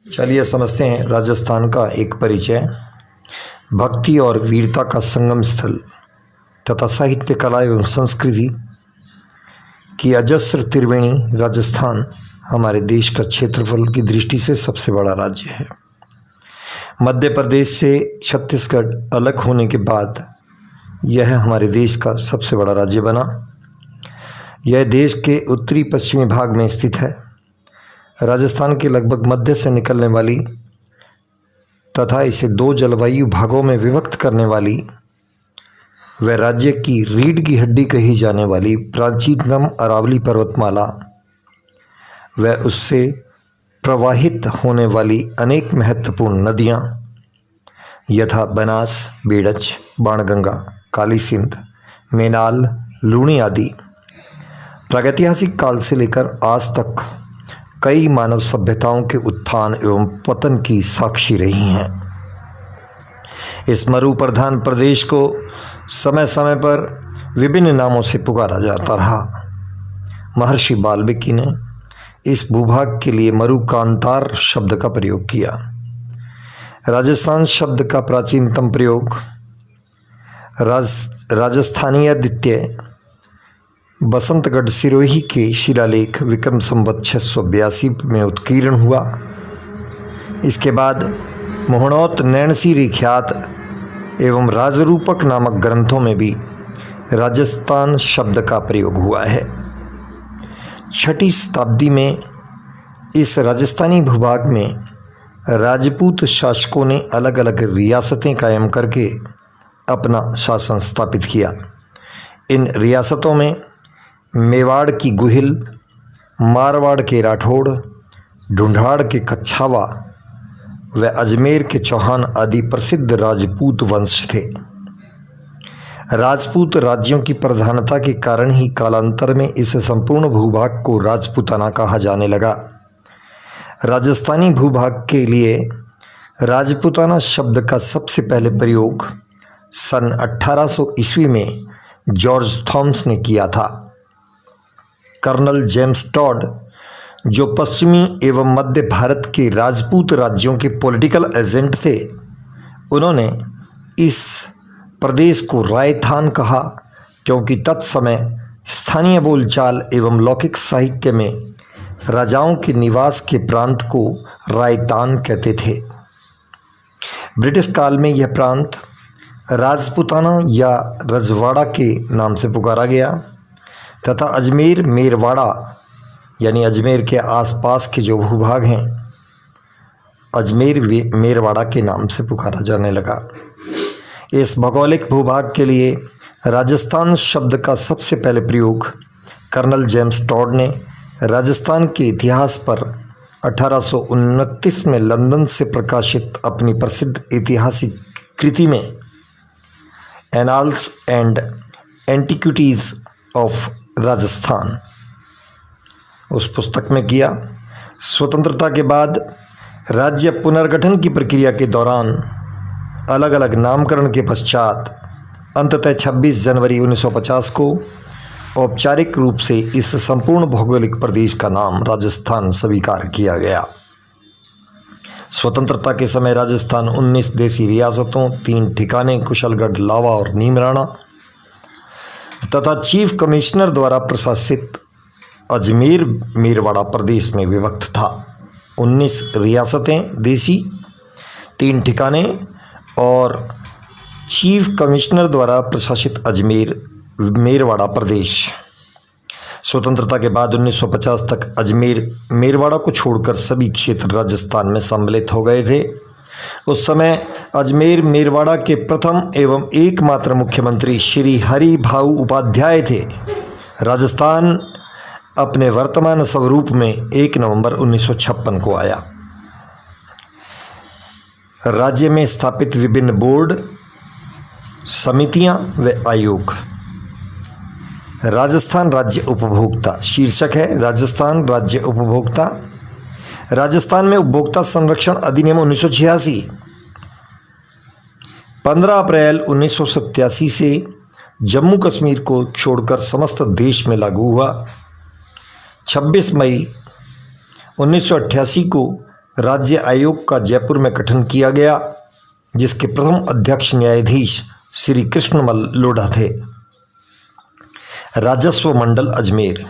चलिए समझते हैं राजस्थान का एक परिचय। भक्ति और वीरता का संगम स्थल तथा साहित्य, कला एवं संस्कृति की अजस्र त्रिवेणी राजस्थान हमारे देश का क्षेत्रफल की दृष्टि से सबसे बड़ा राज्य है। मध्य प्रदेश से छत्तीसगढ़ अलग होने के बाद यह हमारे देश का सबसे बड़ा राज्य बना। यह देश के उत्तरी पश्चिमी भाग में स्थित है। राजस्थान के लगभग मध्य से निकलने वाली तथा इसे दो जलवायु भागों में विभक्त करने वाली व राज्य की रीढ़ की हड्डी कही जाने वाली प्राचीनतम अरावली पर्वतमाला व उससे प्रवाहित होने वाली अनेक महत्वपूर्ण नदियाँ यथा बनास, बेड़च, बाणगंगा, काली सिंध, मेनाल, लूणी आदि प्रागैतिहासिक काल से लेकर आज तक कई मानव सभ्यताओं के उत्थान एवं पतन की साक्षी रही हैं। इस मरु प्रधान प्रदेश को समय समय पर विभिन्न नामों से पुकारा जाता रहा। महर्षि वाल्मीकि ने इस भूभाग के लिए मरुकांतार शब्द का प्रयोग किया। राजस्थान शब्द का प्राचीनतम प्रयोग राजस्थानीय द्वितीय बसंतगढ़ सिरोही के शिलालेख विक्रम संवत 682 में उत्कीर्ण हुआ। इसके बाद मोहनौत, नैणसी ख्यात एवं राजरूपक नामक ग्रंथों में भी राजस्थान शब्द का प्रयोग हुआ है। 6ठी शताब्दी में इस राजस्थानी भूभाग में राजपूत शासकों ने अलग अलग रियासतें कायम करके अपना शासन स्थापित किया। इन रियासतों में मेवाड़ की गुहिल, मारवाड़ के राठौड़, ढूंढाड़ के कच्छावा व अजमेर के चौहान आदि प्रसिद्ध राजपूत वंश थे। राजपूत राज्यों की प्रधानता के कारण ही कालांतर में इस संपूर्ण भूभाग को राजपूताना कहा जाने लगा। राजस्थानी भूभाग के लिए राजपूताना शब्द का सबसे पहले प्रयोग सन 1800 ईस्वी में जॉर्ज थॉमस ने किया था। कर्नल जेम्स टॉड, जो पश्चिमी एवं मध्य भारत के राजपूत राज्यों के पॉलिटिकल एजेंट थे, उन्होंने इस प्रदेश को रायथान कहा क्योंकि तत्समय स्थानीय बोलचाल एवं लौकिक साहित्य में राजाओं के निवास के प्रांत को रायतान कहते थे। ब्रिटिश काल में यह प्रांत राजपूताना या रजवाड़ा के नाम से पुकारा गया तथा अजमेर, मेरवाड़ा यानी अजमेर के आसपास के जो भूभाग हैं अजमेर मेरवाड़ा के नाम से पुकारा जाने लगा। इस भौगोलिक भूभाग के लिए राजस्थान शब्द का सबसे पहले प्रयोग कर्नल जेम्स टॉड ने राजस्थान के इतिहास पर 1829 में लंदन से प्रकाशित अपनी प्रसिद्ध ऐतिहासिक कृति में annals and antiquities of Rajasthan उस पुस्तक में किया। स्वतंत्रता के बाद राज्य पुनर्गठन की प्रक्रिया के दौरान अलग अलग नामकरण के पश्चात अंततः 26 जनवरी 1950 को औपचारिक रूप से इस संपूर्ण भौगोलिक प्रदेश का नाम राजस्थान स्वीकार किया गया। स्वतंत्रता के समय राजस्थान 19 देसी रियासतों, 3 ठिकाने कुशलगढ़, लावा और नीमराणा तथा चीफ कमिश्नर द्वारा प्रशासित अजमेर मेरवाड़ा प्रदेश में विभक्त था। 19 रियासतें देसी, 3 ठिकाने और चीफ कमिश्नर द्वारा प्रशासित अजमेर मेरवाड़ा प्रदेश। स्वतंत्रता के बाद 1950 तक अजमेर मेरवाड़ा को छोड़कर सभी क्षेत्र राजस्थान में सम्मिलित हो गए थे। उस समय अजमेर मेरवाड़ा के प्रथम एवं एकमात्र मुख्यमंत्री श्री हरि भाऊ उपाध्याय थे। राजस्थान अपने वर्तमान स्वरूप में 1 नवंबर 1956 को आया। राज्य में स्थापित विभिन्न बोर्ड, समितियां व आयोग। राजस्थान राज्य उपभोक्ता शीर्षक है राजस्थान राज्य उपभोक्ता। राजस्थान में उपभोक्ता संरक्षण अधिनियम 1986 15 अप्रैल 1987 से जम्मू कश्मीर को छोड़कर समस्त देश में लागू हुआ। 26 मई 1988 को राज्य आयोग का जयपुर में गठन किया गया, जिसके प्रथम अध्यक्ष न्यायाधीश श्री कृष्णमल लोढ़ा थे। राजस्व मंडल अजमेर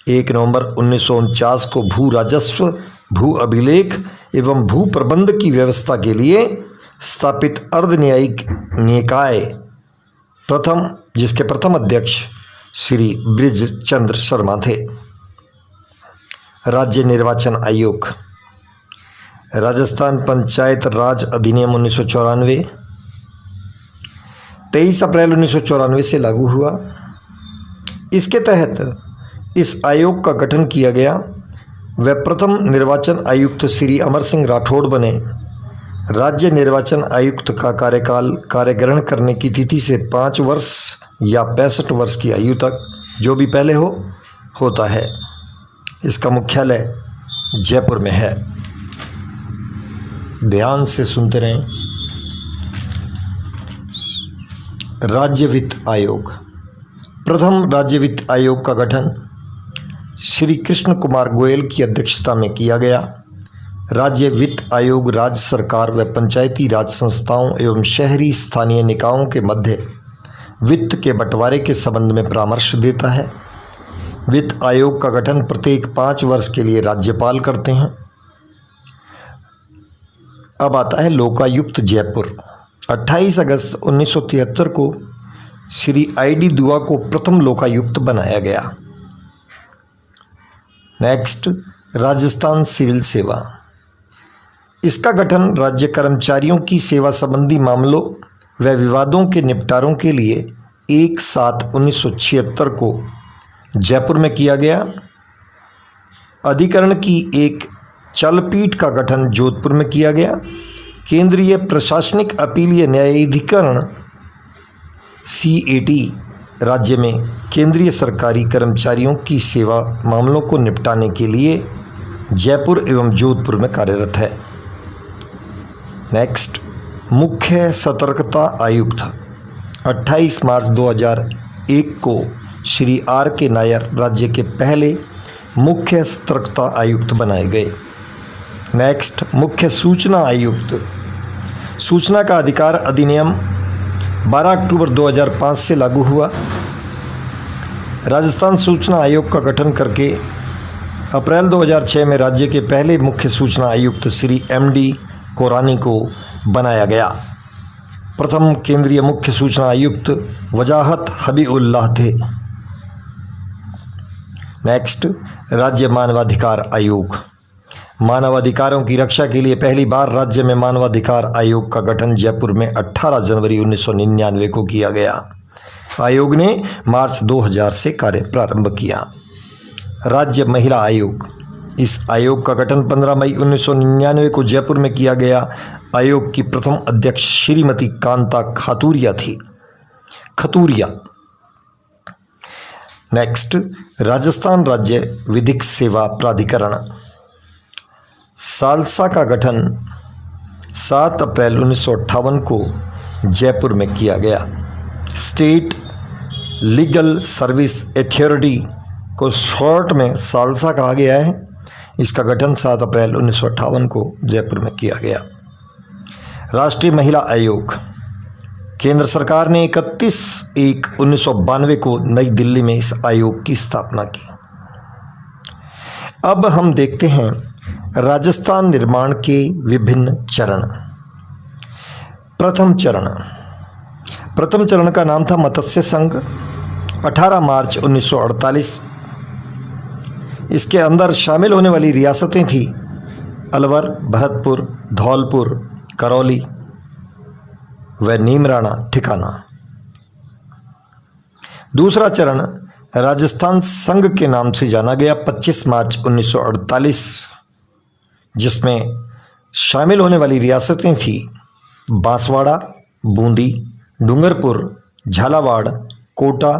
1 नवंबर 1949 को भू राजस्व, भू अभिलेख एवं भू प्रबंध की व्यवस्था के लिए स्थापित अर्ध न्यायिक निकाय प्रथम, जिसके प्रथम अध्यक्ष श्री ब्रिजचंद्र शर्मा थे। राज्य निर्वाचन आयोग राजस्थान पंचायत राज अधिनियम 1994 23 अप्रैल 1994 से लागू हुआ। इसके तहत इस आयोग का गठन किया गया। वह प्रथम निर्वाचन आयुक्त श्री अमर सिंह राठौड़ बने। राज्य निर्वाचन आयुक्त का कार्यकाल कार्यग्रहण करने की तिथि से 5 वर्ष या 65 वर्ष की आयु तक, जो भी पहले होता है। इसका मुख्यालय जयपुर में है। ध्यान से सुनते रहें। राज्य वित्त आयोग प्रथम राज्य वित्त आयोग का गठन श्री कृष्ण कुमार गोयल की अध्यक्षता में किया गया। राज्य वित्त आयोग राज्य सरकार व पंचायती राज संस्थाओं एवं शहरी स्थानीय निकायों के मध्य वित्त के बंटवारे के संबंध में परामर्श देता है। वित्त आयोग का गठन प्रत्येक 5 वर्ष के लिए राज्यपाल करते हैं। अब आता है लोकायुक्त जयपुर। 28 अगस्त 1973 को श्री ID दुआ को प्रथम लोकायुक्त बनाया गया। नेक्स्ट, राजस्थान सिविल सेवा। इसका गठन राज्य कर्मचारियों की सेवा संबंधी मामलों व विवादों के निपटारों के लिए 1/7/1976 को जयपुर में किया गया। अधिकरण की एक चलपीठ का गठन जोधपुर में किया गया। केंद्रीय प्रशासनिक अपीलीय न्यायाधिकरण CAT राज्य में केंद्रीय सरकारी कर्मचारियों की सेवा मामलों को निपटाने के लिए जयपुर एवं जोधपुर में कार्यरत है। नेक्स्ट, मुख्य सतर्कता आयुक्त। 28 मार्च 2001 को श्री RK नायर राज्य के पहले मुख्य सतर्कता आयुक्त बनाए गए। नेक्स्ट, मुख्य सूचना आयुक्त। सूचना का अधिकार अधिनियम 12 अक्टूबर 2005 से लागू हुआ। राजस्थान सूचना आयोग का गठन करके अप्रैल 2006 में राज्य के पहले मुख्य सूचना आयुक्त श्री MD कोरानी को बनाया गया। प्रथम केंद्रीय मुख्य सूचना आयुक्त वजाहत हबीउल्लाह थे। नेक्स्ट, राज्य मानवाधिकार आयोग। मानवाधिकारों की रक्षा के लिए पहली बार राज्य में मानवाधिकार आयोग का गठन जयपुर में 18 जनवरी 1999 को किया गया। आयोग ने मार्च 2000 से कार्य प्रारंभ किया। राज्य महिला आयोग। इस आयोग का गठन 15 मई 1999 को जयपुर में किया गया। आयोग की प्रथम अध्यक्ष श्रीमती कांता खतूरिया। नेक्स्ट, राजस्थान राज्य विधिक सेवा प्राधिकरण। सालसा का गठन 7 अप्रैल 1958 को जयपुर में किया गया। स्टेट लीगल सर्विस अथॉरिटी को शॉर्ट में सालसा कहा गया है। इसका गठन 7 अप्रैल 1958 को जयपुर में किया गया। राष्ट्रीय महिला आयोग। केंद्र सरकार ने 31/1/1992 को नई दिल्ली में इस आयोग की स्थापना की। अब हम देखते हैं राजस्थान निर्माण के विभिन्न चरण। प्रथम चरण का नाम था मत्स्य संघ। 18 मार्च 1948। इसके अंदर शामिल होने वाली रियासतें थी अलवर, भरतपुर, धौलपुर, करौली व नीमराणा ठिकाना। दूसरा चरण राजस्थान संघ के नाम से जाना गया 25 मार्च 1948, जिसमें शामिल होने वाली रियासतें थी बांसवाड़ा, बूंदी, डूंगरपुर, झालावाड़, कोटा,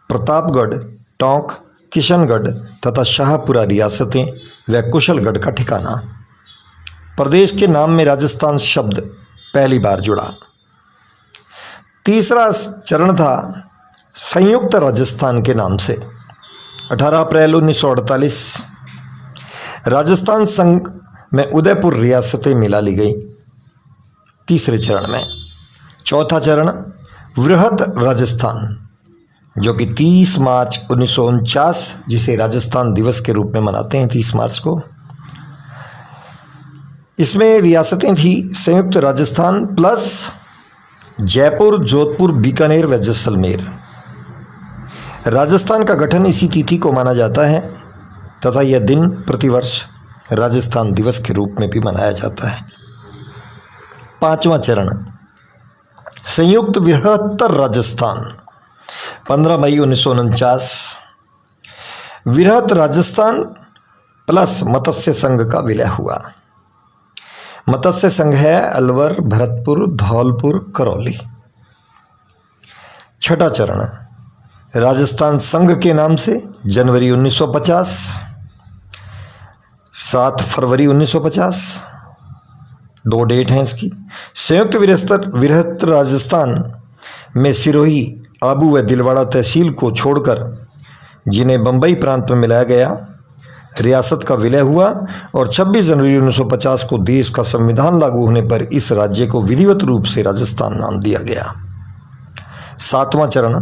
प्रतापगढ़, टोंक, किशनगढ़ तथा शाहपुरा रियासतें व कुशलगढ़ का ठिकाना। प्रदेश के नाम में राजस्थान शब्द पहली बार जुड़ा। तीसरा चरण था संयुक्त राजस्थान के नाम से। 18 अप्रैल 1948 राजस्थान संघ में उदयपुर रियासतें मिला ली गई तीसरे चरण में। चौथा चरण वृहद राजस्थान, जो कि 30 मार्च 1949, जिसे राजस्थान दिवस के रूप में मनाते हैं 30 मार्च को। इसमें रियासतें थी संयुक्त राजस्थान प्लस जयपुर, जोधपुर, बीकानेर व जैसलमेर। राजस्थान का गठन इसी तिथि को माना जाता है तथा यह दिन प्रतिवर्ष राजस्थान दिवस के रूप में भी मनाया जाता है। पांचवा चरण संयुक्त बृहत्तर राजस्थान, 15 मई 1949। वृहत राजस्थान प्लस मत्स्य संघ का विलय हुआ। मत्स्य संघ है अलवर, भरतपुर, धौलपुर, करौली। छठा चरण राजस्थान संघ के नाम से जनवरी 1950, 7 फरवरी 1950, 2 डेट हैं इसकी। संयुक्त बृहत्तर राजस्थान में सिरोही, आबू व दिलवाड़ा तहसील को छोड़कर जिन्हें बम्बई प्रांत में मिलाया गया, रियासत का विलय हुआ और 26 जनवरी 1950 को देश का संविधान लागू होने पर इस राज्य को विधिवत रूप से राजस्थान नाम दिया गया। सातवां चरण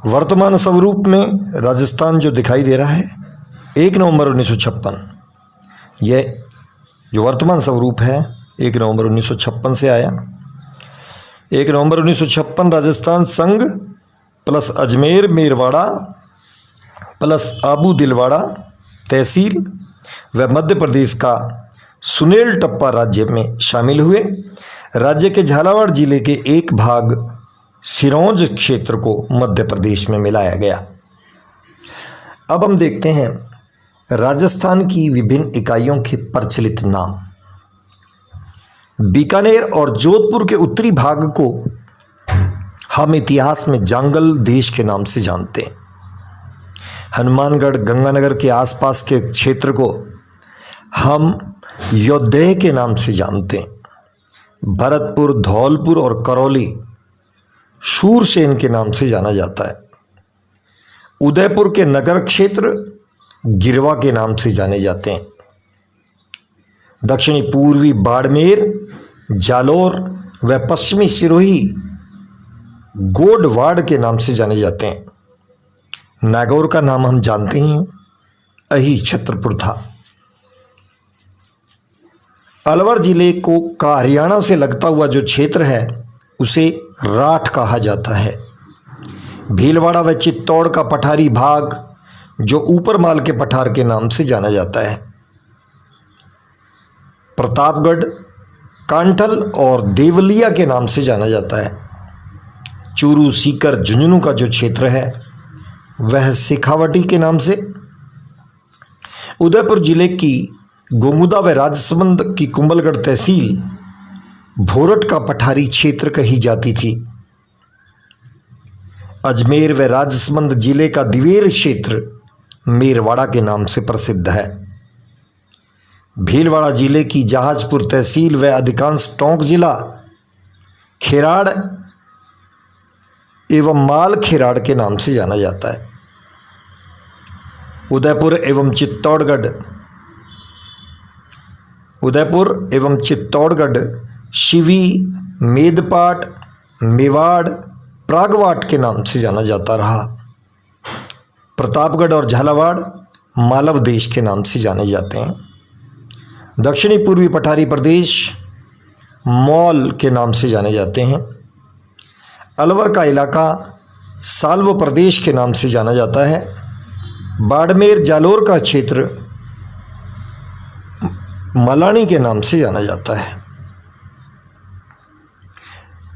वर्तमान स्वरूप में राजस्थान जो दिखाई दे रहा है 1 नवंबर 1956, यह जो वर्तमान स्वरूप है 1 नवंबर 1956 से आया। 1 नवंबर 1956 राजस्थान संघ प्लस अजमेर मेरवाड़ा प्लस आबू दिलवाड़ा तहसील व मध्य प्रदेश का सुनेल टप्पा राज्य में शामिल हुए। राज्य के झालावाड़ जिले के एक भाग सिरोंज क्षेत्र को मध्य प्रदेश में मिलाया गया। अब हम देखते हैं राजस्थान की विभिन्न इकाइयों के प्रचलित नाम। बीकानेर और जोधपुर के उत्तरी भाग को हम इतिहास में जांगल देश के नाम से जानते हैं। हनुमानगढ़, गंगानगर के आसपास के क्षेत्र को हम योद्धे के नाम से जानते हैं। भरतपुर, धौलपुर और करौली शूरसेन के नाम से जाना जाता है। उदयपुर के नगर क्षेत्र गिरवा के नाम से जाने जाते हैं। दक्षिणी पूर्वी बाड़मेर, जालोर व पश्चिमी सिरोही गोडवाड़ के नाम से जाने जाते हैं। नागौर का नाम हम जानते ही हैं, अही छत्रपुर था। अलवर जिले को का हरियाणा से लगता हुआ जो क्षेत्र है उसे राठ कहा जाता है। भीलवाड़ा व चित्तौड़ का पठारी भाग जो ऊपर माल के पठार के नाम से जाना जाता है। प्रतापगढ़ कांठल और देवलिया के नाम से जाना जाता है। चूरू, सीकर, झुंझुनू का जो क्षेत्र है वह शेखावटी के नाम से। उदयपुर जिले की गोमुदा व राजसमंद की कुंभलगढ़ तहसील भोरट का पठारी क्षेत्र कही जाती थी। अजमेर व राजसमंद जिले का दिवेर क्षेत्र मेरवाड़ा के नाम से प्रसिद्ध है। भीलवाड़ा जिले की जहाजपुर तहसील व अधिकांश टोंक जिला खेराड़ एवं माल खेराड़ के नाम से जाना जाता है। उदयपुर एवं चित्तौड़गढ़ शिवी, मेदपाट, मेवाड़, प्रागवाट के नाम से जाना जाता रहा। प्रतापगढ़ और झालावाड़ मालव देश के नाम से जाने जाते हैं। दक्षिणी पूर्वी पठारी प्रदेश मौल के नाम से जाने जाते हैं। अलवर का इलाका साल्व प्रदेश के नाम से जाना जाता है। बाड़मेर जालोर का क्षेत्र मलानी के नाम से जाना जाता है।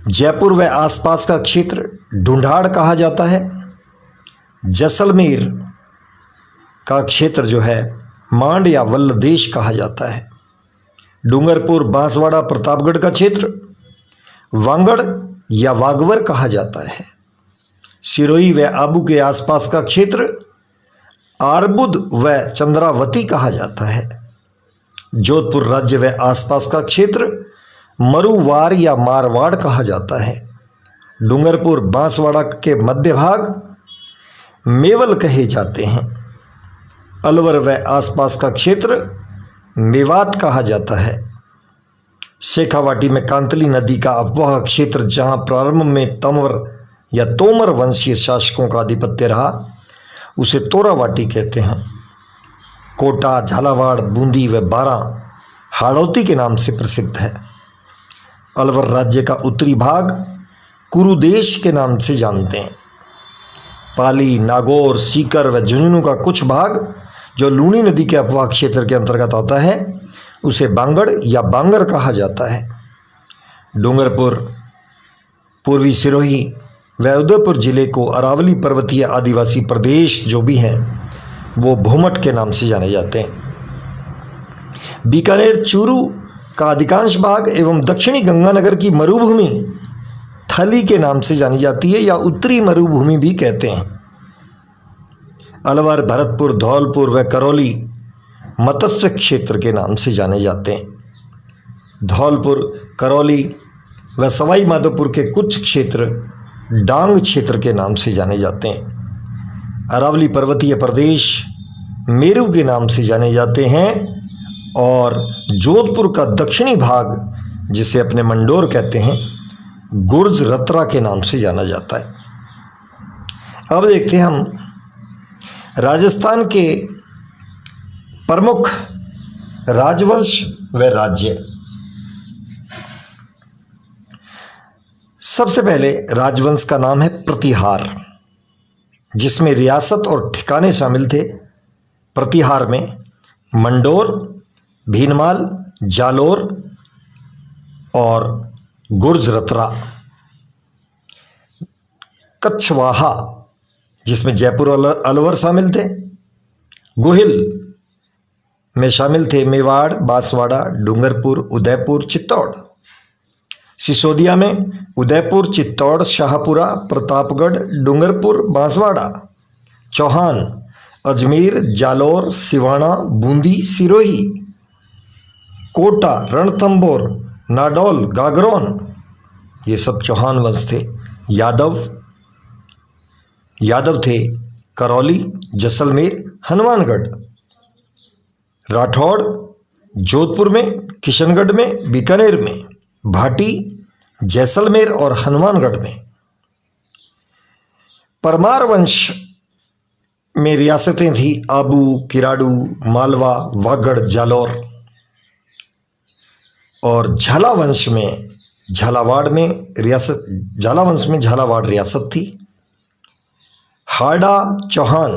जयपुर व आसपास का क्षेत्र ढूंढाड़ कहा जाता है। जैसलमेर का क्षेत्र जो है मांड या वल्ल देश कहा जाता है। डूंगरपुर, बांसवाड़ा, प्रतापगढ़ का क्षेत्र वांगड़ या वागवर कहा जाता है। सिरोही व आबू के आसपास का क्षेत्र आरबुद व चंद्रावती कहा जाता है। जोधपुर राज्य व आसपास का क्षेत्र मरुवार या मारवाड़ कहा जाता है। डूंगरपुर, बांसवाड़ा के मध्य भाग मेवल कहे जाते हैं। अलवर व आसपास का क्षेत्र मेवात कहा जाता है। शेखावाटी में कांतली नदी का अफवाह क्षेत्र, जहां प्रारंभ में तंवर या तोमर वंशीय शासकों का आधिपत्य रहा, उसे तोरावाटी कहते हैं। कोटा, झालावाड़, बूंदी व बारां हाड़ौती के नाम से प्रसिद्ध है। अलवर राज्य का उत्तरी भाग कुरुदेश के नाम से जानते हैं। पाली, नागौर, सीकर व झुंझुनू का कुछ भाग जो लूणी नदी के अफवाह क्षेत्र के अंतर्गत आता है, उसे बांगड़ या बांगर कहा जाता है। डूंगरपुर, पूर्वी सिरोही व उदयपुर जिले को अरावली पर्वतीय आदिवासी प्रदेश जो भी हैं वो भूमट के नाम से जाने जाते हैं। बीकानेर, चूरू का अधिकांश भाग एवं दक्षिणी गंगानगर की मरुभूमि थली के नाम से जानी जाती है या उत्तरी मरुभूमि भी कहते हैं। अलवर, भरतपुर, धौलपुर व करौली मत्स्य क्षेत्र के नाम से जाने जाते हैं। धौलपुर, करौली व सवाई माधोपुर के कुछ क्षेत्र डांग क्षेत्र के नाम से जाने जाते हैं। अरावली पर्वतीय प्रदेश मेरू के नाम से जाने जाते हैं और जोधपुर का दक्षिणी भाग, जिसे अपने मंडोर कहते हैं, गुर्ज रत्रा के नाम से जाना जाता है। अब देखते हैं हम राजस्थान के प्रमुख राजवंश व राज्य। सबसे पहले राजवंश का नाम है प्रतिहार, जिसमें रियासत और ठिकाने शामिल थे। प्रतिहार में मंडोर, भीनमाल, जालोर और गुर्जरत्रा। कछवाहा, जिसमें जयपुर और अलवर शामिल थे। गोहिल में शामिल थे मेवाड़, बांसवाड़ा, डूंगरपुर, उदयपुर, चित्तौड़। सिसोदिया में उदयपुर, चित्तौड़, शाहपुरा, प्रतापगढ़, डूंगरपुर, बांसवाड़ा। चौहान, अजमेर, जालौर, सिवाना, बूंदी, सिरोही। कोटा, रणथंभौर, नाडौल, गागरौन, ये सब चौहान वंश थे। यादव थे करौली, जैसलमेर, हनुमानगढ़। राठौड़ जोधपुर में, किशनगढ़ में, बीकानेर में। भाटी जैसलमेर और हनुमानगढ़ में। परमार वंश में रियासतें थी आबू, किराडू, मालवा, वागड़, जालौर। और झाला वंश में झालावाड़ रियासत थी। हाड़ा चौहान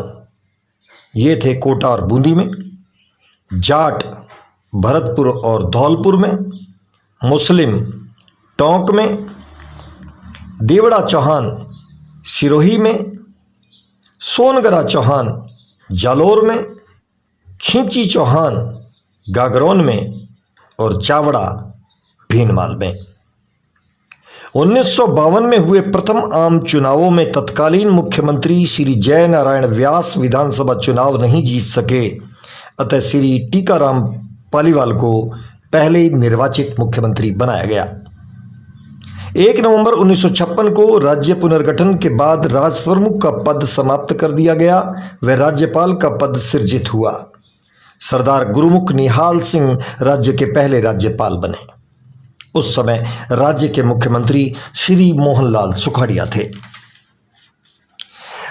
ये थे कोटा और बूंदी में। जाट भरतपुर और धौलपुर में। मुस्लिम टोंक में। देवड़ा चौहान सिरोही में। सोनगरा चौहान जालोर में। खींची चौहान गागरौन में और चावड़ा भीनमाल में। 1952 में हुए प्रथम आम चुनावों में तत्कालीन मुख्यमंत्री श्री जय नारायण व्यास विधानसभा चुनाव नहीं जीत सके, अतः श्री टीकाराम पालीवाल को पहले निर्वाचित मुख्यमंत्री बनाया गया। 1 नवंबर 1956 को राज्य पुनर्गठन के बाद राजप्रमुख का पद समाप्त कर दिया गया व राज्यपाल का पद सृजित हुआ। सरदार गुरुमुख निहाल सिंह राज्य के पहले राज्यपाल बने। उस समय राज्य के मुख्यमंत्री श्री मोहनलाल सुखाड़िया थे।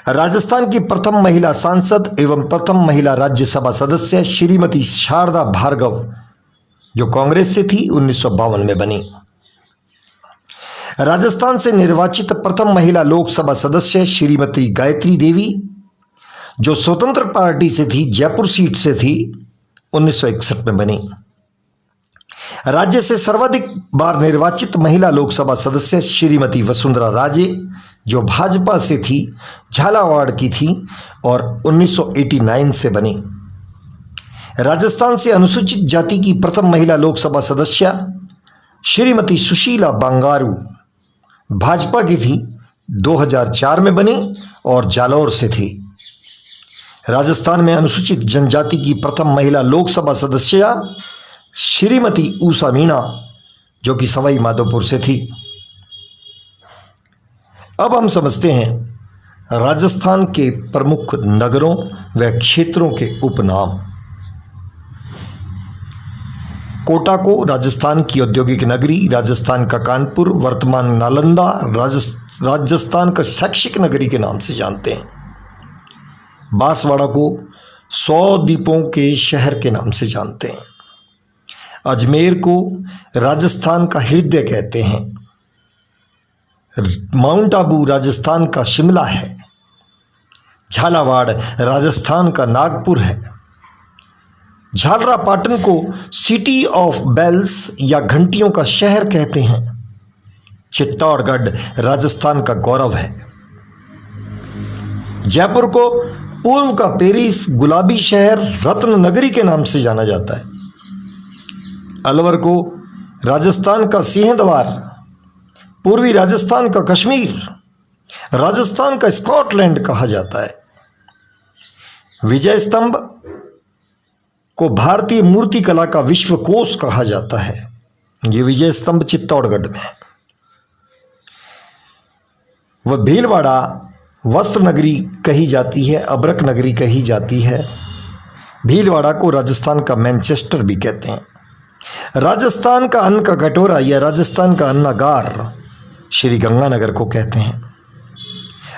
राजस्थान की प्रथम महिला सांसद एवं प्रथम महिला राज्यसभा सदस्य श्रीमती शारदा भार्गव, जो कांग्रेस से थी, 1952 में बनी। राजस्थान से निर्वाचित प्रथम महिला लोकसभा सदस्य श्रीमती गायत्री देवी, जो स्वतंत्र पार्टी से थी, जयपुर सीट से थी, 1961 में बनी। राज्य से सर्वाधिक बार निर्वाचित महिला लोकसभा सदस्य श्रीमती वसुंधरा राजे, जो भाजपा से थी, झालावाड़ की थी और 1989 से बनी। राजस्थान से अनुसूचित जाति की प्रथम महिला लोकसभा सदस्य श्रीमती सुशीला बांगारू, भाजपा की थी, 2004 में बनी और जालौर से थी। राजस्थान में अनुसूचित जनजाति की प्रथम महिला लोकसभा सदस्य श्रीमती ऊषा मीणा, जो कि सवाई माधोपुर से थी। अब हम समझते हैं राजस्थान के प्रमुख नगरों व क्षेत्रों के उपनाम। कोटा को राजस्थान की औद्योगिक नगरी, राजस्थान का कानपुर, वर्तमान नालंदा, राजस्थान का शैक्षिक नगरी के नाम से जानते हैं। बांसवाड़ा को 100 द्वीपों के शहर के नाम से जानते हैं। अजमेर को राजस्थान का हृदय कहते हैं। माउंट आबू राजस्थान का शिमला है। झालावाड़ राजस्थान का नागपुर है। झालरापाटन को सिटी ऑफ बेल्स या घंटियों का शहर कहते हैं। चित्तौड़गढ़ राजस्थान का गौरव है। जयपुर को पूर्व का पेरिस, गुलाबी शहर, रत्न नगरी के नाम से जाना जाता है। अलवर को राजस्थान का सिंहद्वार, पूर्वी राजस्थान का कश्मीर, राजस्थान का स्कॉटलैंड कहा जाता है। विजय स्तंभ को भारतीय मूर्ति कला का विश्वकोश कहा जाता है। ये विजय स्तंभ चित्तौड़गढ़ में है। वह भीलवाड़ा वस्त्र नगरी कही जाती है, अब्रक नगरी कही जाती है। भीलवाड़ा को राजस्थान का मैनचेस्टर भी कहते हैं। राजस्थान का अन्न का कटोरा या राजस्थान का अन्नागार श्री गंगानगर को कहते हैं।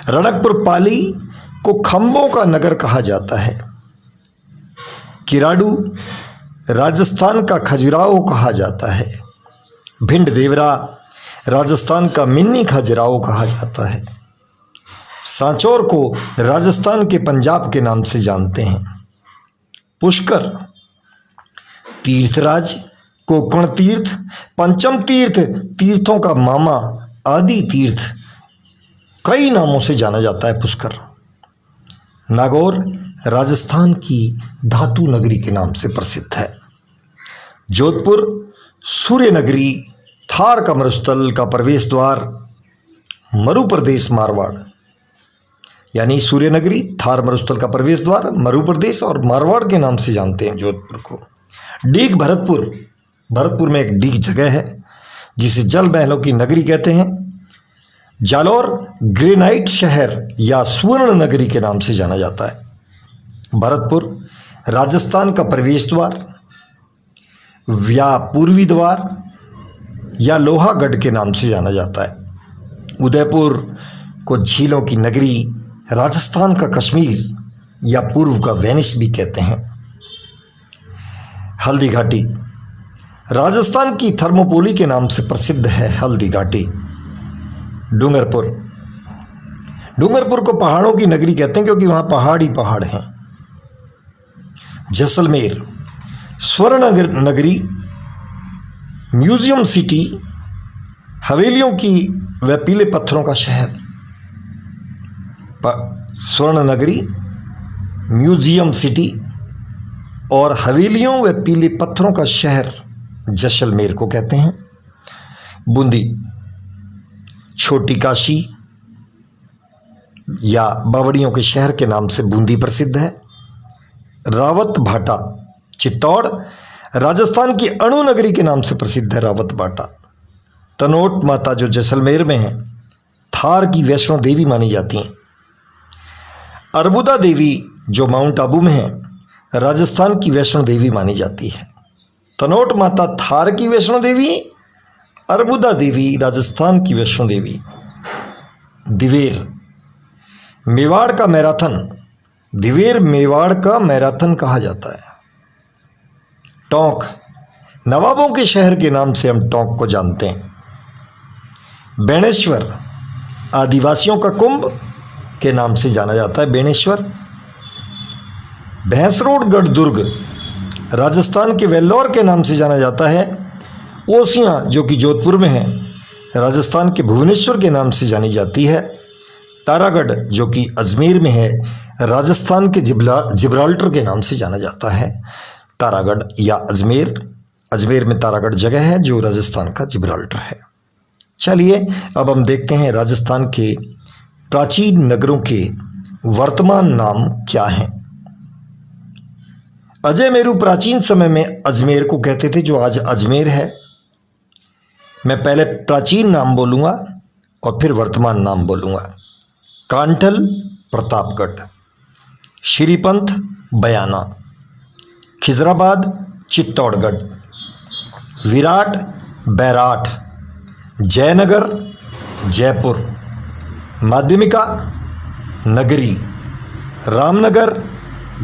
रणकपुर पाली को खंभों का नगर कहा जाता है। किराडू राजस्थान का खजुराहो कहा जाता है। भिंड देवरा राजस्थान का मिनी खजुराहो कहा जाता है। सांचौर को राजस्थान के पंजाब के नाम से जानते हैं। पुष्कर तीर्थराज, कोकण तीर्थ, पंचम तीर्थ, तीर्थों का मामा, आदि तीर्थ कई नामों से जाना जाता है पुष्कर। नागौर राजस्थान की धातु नगरी के नाम से प्रसिद्ध है। जोधपुर सूर्य नगरी, थार का मरुस्थल का प्रवेश द्वार, मरु प्रदेश मारवाड़, यानी सूर्य नगरी, थार मरुस्थल का प्रवेश द्वार, मरु प्रदेश और मारवाड़ के नाम से जानते हैं जोधपुर को। डीग भरतपुर, भरतपुर में एक डीग जगह है जिसे जल महलों की नगरी कहते हैं। जालौर ग्रेनाइट शहर या स्वर्ण नगरी के नाम से जाना जाता है। भरतपुर राजस्थान का प्रवेश द्वार या पूर्वी द्वार या लोहागढ़ के नाम से जाना जाता है। उदयपुर को झीलों की नगरी, राजस्थान का कश्मीर या पूर्व का वेनिस भी कहते हैं। हल्दी घाटी राजस्थान की थर्मोपोली के नाम से प्रसिद्ध है। हल्दी घाटी। डूंगरपुर, डूंगरपुर को पहाड़ों की नगरी कहते हैं क्योंकि वहां पहाड़ ही पहाड़ हैं। जैसलमेर स्वर्ण नगरी, म्यूजियम सिटी, हवेलियों की व पीले पत्थरों का शहर। स्वर्ण नगरी, म्यूजियम सिटी और हवेलियों व पीले पत्थरों का शहर जैसलमेर को कहते हैं। बूंदी छोटी काशी या बावड़ियों के शहर के नाम से बूंदी प्रसिद्ध है। रावत भाटा चित्तौड़ राजस्थान की अणु नगरी के नाम से प्रसिद्ध है। रावत भाटा। तनोट माता जो जैसलमेर में है, थार की वैष्णो देवी मानी जाती हैं। अर्बुदा देवी जो माउंट आबू में है, राजस्थान की वैष्णो देवी मानी जाती है। तनोट माता थार की वैष्णो देवी, अर्बुदा देवी राजस्थान की वैष्णो देवी। दिवेर मेवाड़ का मैराथन, दिवेर मेवाड़ का मैराथन कहा जाता है। टोंक नवाबों के शहर के नाम से हम टोंक को जानते हैं। बेणेश्वर आदिवासियों का कुंभ के नाम से जाना जाता है। बेणेश्वर। भैंसरोडगढ़ दुर्ग राजस्थान के वेल्लोर के नाम से जाना जाता है। ओसियां जो कि जोधपुर में है, राजस्थान के भुवनेश्वर के नाम से जानी जाती है। तारागढ़ जो कि अजमेर में है, राजस्थान के जिब्राल्टर के नाम से जाना जाता है। तारागढ़ या अजमेर, अजमेर में तारागढ़ जगह है जो राजस्थान का जिब्राल्टर है। चलिए अब हम देखते हैं राजस्थान के प्राचीन नगरों के वर्तमान नाम क्या हैं। अजय मेरू प्राचीन समय में अजमेर को कहते थे, जो आज अजमेर है। मैं पहले प्राचीन नाम बोलूँगा और फिर वर्तमान नाम बोलूँगा। कांठल प्रतापगढ़, श्रीपंथ बयाना, खिजराबाद चित्तौड़गढ़, विराट बैराट, जयनगर जयपुर, माध्यमिका नगरी, रामनगर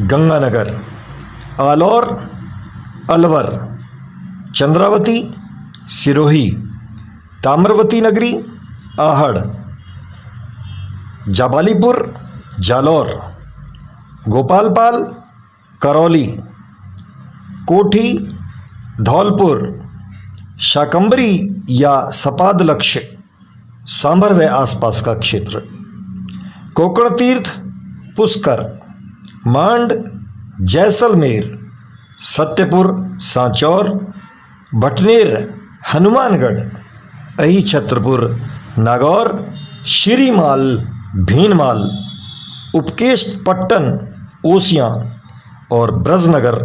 गंगानगर, आलौर अलवर, चंद्रावती सिरोही, ताम्रवती नगरी आहड़, जाबालीपुर जालौर, गोपालपाल करौली, कोठी धौलपुर, शाकंबरी या सपाद लक्ष्य सांभर व आसपास का क्षेत्र, कोकण तीर्थ पुष्कर, मांड जैसलमेर, सत्यपुर सांचौर, भटनेर हनुमानगढ़, अही छत्रपुर नागौर, श्रीमाल भीनमाल, उपकेश पट्टन ओसियां और ब्रजनगर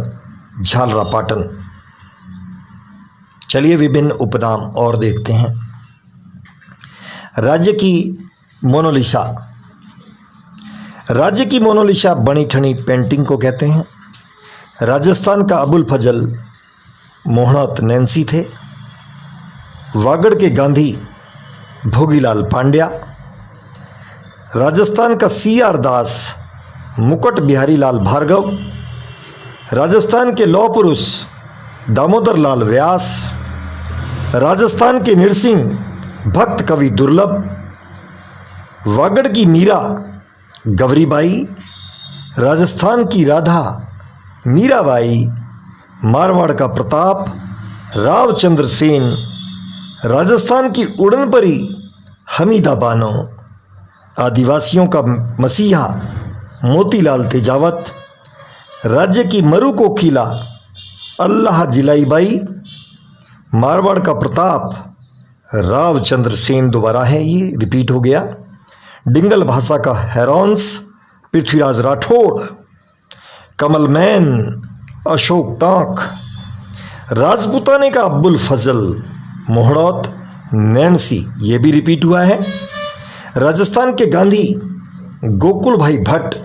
झालरापाटन। चलिए विभिन्न उपनाम और देखते हैं। राज्य की मोनालिसा। राज्य की मोनालिसा बनी ठनी पेंटिंग को कहते हैं। राजस्थान का अबुल फजल मोहनत नैन्सी थे। वागड़ के गांधी भोगीलाल पांड्या। राजस्थान का CR दास मुकुट बिहारी लाल भार्गव। राजस्थान के लौह पुरुष दामोदर लाल व्यास। राजस्थान के नरसिंह भक्त कवि दुर्लभ। वागड़ की मीरा गवरीबाई। राजस्थान की राधा मीराबाई। मारवाड़ का प्रताप रावचंद्र सेन। राजस्थान की उड़न परी हमीदा बानो। आदिवासियों का मसीहा मोतीलाल तेजावत। राज्य की मरु कोकिला अल्लाह जिलाईबाई। मारवाड़ का प्रताप रावचंद्र सेन दोबारा है, ये रिपीट हो गया। डिंगल भाषा का हैरोन्स पृथ्वीराज राठौड़। कमलमैन अशोक टांक। राजपूताने का अब्बुल फजल मोहड़ौत नैन्सी, ये भी रिपीट हुआ है। राजस्थान के गांधी गोकुल भाई भट्ट।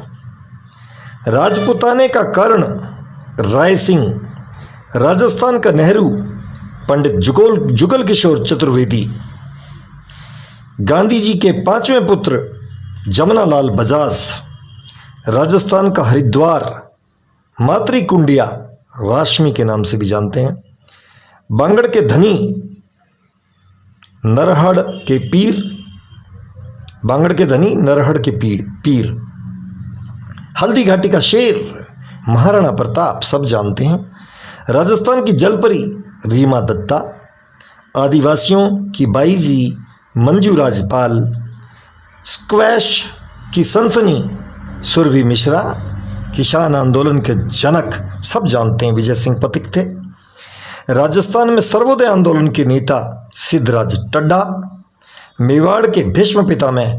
राजपूताने का कर्ण राय सिंह। राजस्थान का नेहरू पंडित जुगल किशोर चतुर्वेदी। गांधी जी के 5वें पुत्र जमनालाल बजाज। राजस्थान का हरिद्वार मातृकुंडिया राशमी के नाम से भी जानते हैं। बांगड़ के धनी नरहड़ के पीर। बांगड़ के धनी नरहड़ के पीर। हल्दी घाटी का शेर महाराणा प्रताप, सब जानते हैं। राजस्थान की जलपरी रीमा दत्ता। आदिवासियों की बाईजी मंजू राजपाल। स्क्वैश की सनसनी सुरभि मिश्रा। किसान आंदोलन के जनक, सब जानते हैं, विजय सिंह पथिक थे। राजस्थान में सर्वोदय आंदोलन के नेता सिद्धराज टड्डा। मेवाड़ के भीष्म पितामह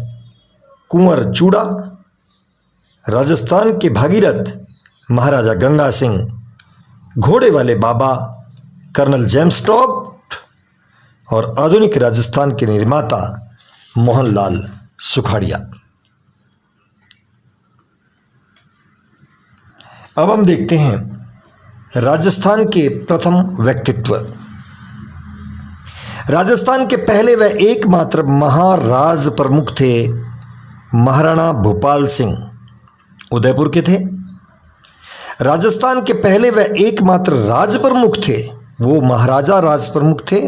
कुंवर चूड़ा। राजस्थान के भागीरथ महाराजा गंगा सिंह। घोड़े वाले बाबा कर्नल जेम्स टॉप। और आधुनिक राजस्थान के निर्माता मोहनलाल सुखाड़िया। अब हम देखते हैं राजस्थान के प्रथम व्यक्तित्व। राजस्थान के पहले व एकमात्र महाराज प्रमुख थे महाराणा भूपाल सिंह, उदयपुर के थे। राजस्थान के पहले व एकमात्र राज प्रमुख थे, वो महाराजा राज प्रमुख थे,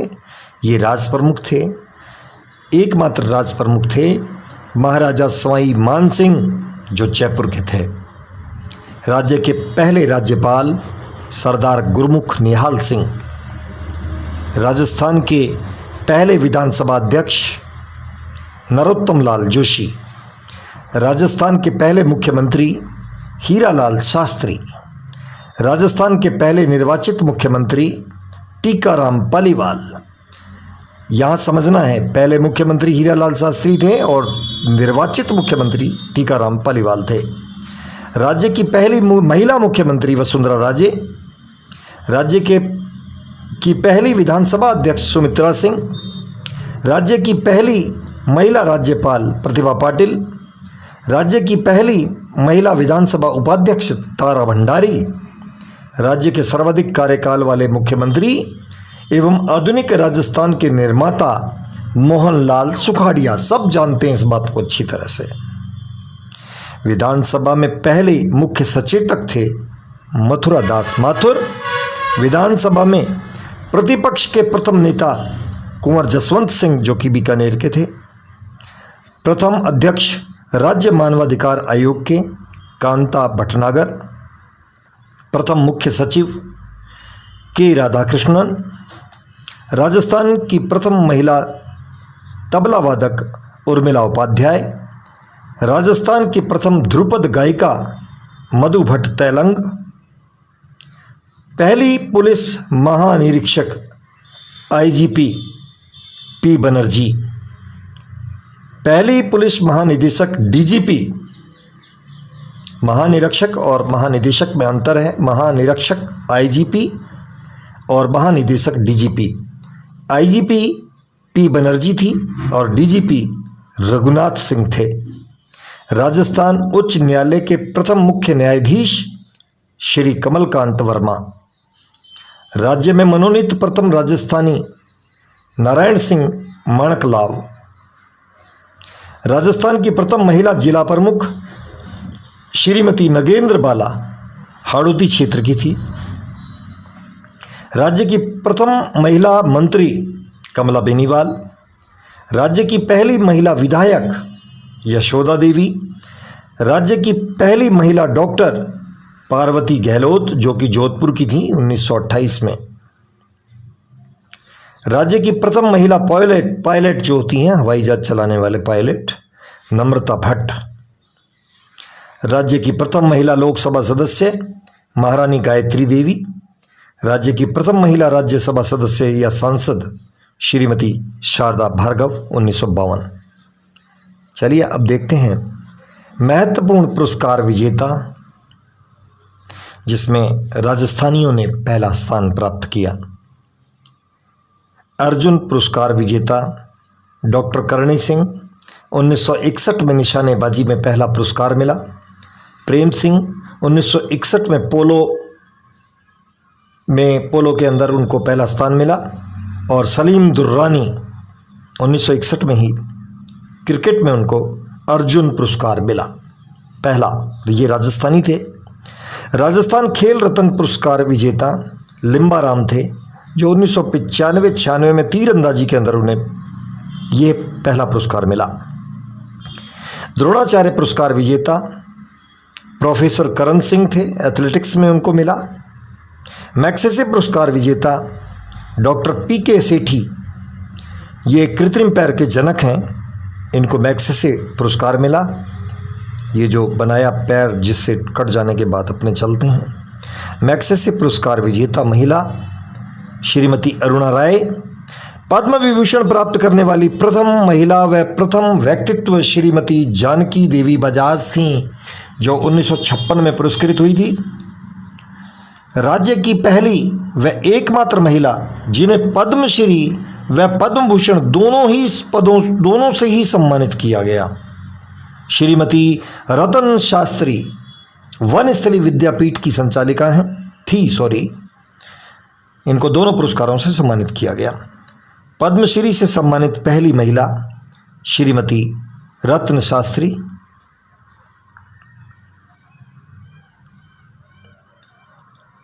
ये राज प्रमुख थे। एकमात्र राज प्रमुख थे महाराजा सवाई मान सिंह, जो जयपुर के थे। राज्य के पहले राज्यपाल सरदार गुरमुख निहाल सिंह। राजस्थान के पहले विधानसभा अध्यक्ष नरोत्तम लाल जोशी। राजस्थान के पहले मुख्यमंत्री हीरालाल शास्त्री। राजस्थान के पहले निर्वाचित मुख्यमंत्री टीकाराम पालीवाल। यहाँ समझना है, पहले मुख्यमंत्री हीरालाल शास्त्री थे और निर्वाचित मुख्यमंत्री टीकाराम पालीवाल थे। राज्य की पहली महिला मुख्यमंत्री वसुंधरा राजे। राज्य की पहली विधानसभा अध्यक्ष सुमित्रा सिंह। राज्य की पहली महिला राज्यपाल प्रतिभा पाटिल। राज्य की पहली महिला विधानसभा उपाध्यक्ष तारा भंडारी। राज्य के सर्वाधिक कार्यकाल वाले मुख्यमंत्री एवं आधुनिक राजस्थान के निर्माता मोहनलाल सुखाड़िया, सब जानते हैं इस बात को अच्छी तरह से। विधानसभा में पहले मुख्य सचेतक थे मथुरा दास माथुर। विधानसभा में प्रतिपक्ष के प्रथम नेता कुंवर जसवंत सिंह जो कि बीकानेर के थे। प्रथम अध्यक्ष राज्य मानवाधिकार आयोग के कांता भटनागर। प्रथम मुख्य सचिव के राधाकृष्णन। राजस्थान की प्रथम महिला तबला वादक उर्मिला उपाध्याय। राजस्थान की प्रथम ध्रुपद गायिका मधु भट्ट तैलंग। पहली पुलिस महानिरीक्षक आईजीपी पी बनर्जी। पहली पुलिस महानिदेशक डीजीपी। महानिरीक्षक और महानिदेशक में अंतर है। महानिरीक्षक आईजीपी और महानिदेशक डीजीपी। आईजीपी पी बनर्जी थी और डीजीपी रघुनाथ सिंह थे। राजस्थान उच्च न्यायालय के प्रथम मुख्य न्यायाधीश श्री कमलकांत वर्मा। राज्य में मनोनीत प्रथम राजस्थानी नारायण सिंह माणकलाल। राजस्थान की प्रथम महिला जिला प्रमुख श्रीमती नगेंद्र बाला हाड़ौती क्षेत्र की थी। राज्य की प्रथम महिला मंत्री कमला बेनीवाल। राज्य की पहली महिला विधायक यशोदा देवी। राज्य की पहली महिला डॉक्टर पार्वती गहलोत जो कि जोधपुर की थी 1928 में। राज्य की प्रथम महिला पायलट जो होती हैं हवाई जहाज चलाने वाले पायलट नम्रता भट्ट। राज्य की प्रथम महिला लोकसभा सदस्य महारानी गायत्री देवी। राज्य की प्रथम महिला राज्यसभा सदस्य या सांसद श्रीमती शारदा भार्गव 1952। चलिए अब देखते हैं महत्वपूर्ण पुरस्कार विजेता जिसमें राजस्थानियों ने पहला स्थान प्राप्त किया। अर्जुन पुरस्कार विजेता डॉक्टर करणी सिंह, 1961 में निशानेबाजी में पहला पुरस्कार मिला। प्रेम सिंह 1961 में पोलो के अंदर उनको पहला स्थान मिला। और सलीम दुर्रानी 1961 में ही क्रिकेट में उनको अर्जुन पुरस्कार मिला पहला। ये राजस्थानी थे। राजस्थान खेल रत्न पुरस्कार विजेता लिम्बाराम थे जो 1995-96 में तीरंदाजी के अंदर उन्हें ये पहला पुरस्कार मिला। द्रोणाचार्य पुरस्कार विजेता प्रोफेसर करण सिंह थे, एथलेटिक्स में उनको मिला। मैग्सेसे पुरस्कार विजेता डॉक्टर पीके सेठी, ये कृत्रिम पैर के जनक हैं, इनको मैग्सेसे पुरस्कार मिला। ये जो बनाया पैर जिससे कट जाने के बाद अपने चलते हैं। मैग्सेसे पुरस्कार विजेता महिला श्रीमती अरुणा राय। पद्म विभूषण प्राप्त करने वाली प्रथम महिला व प्रथम व्यक्तित्व श्रीमती जानकी देवी बजाज थीं जो 1956 में पुरस्कृत हुई थी। राज्य की पहली व एकमात्र महिला जिन्हें पद्मश्री व पद्म भूषण दोनों से ही सम्मानित किया गया, श्रीमती रतन शास्त्री वनस्थली विद्यापीठ की संचालिका थी। इनको दोनों पुरस्कारों से सम्मानित किया गया। पद्मश्री से सम्मानित पहली महिला श्रीमती रत्न शास्त्री।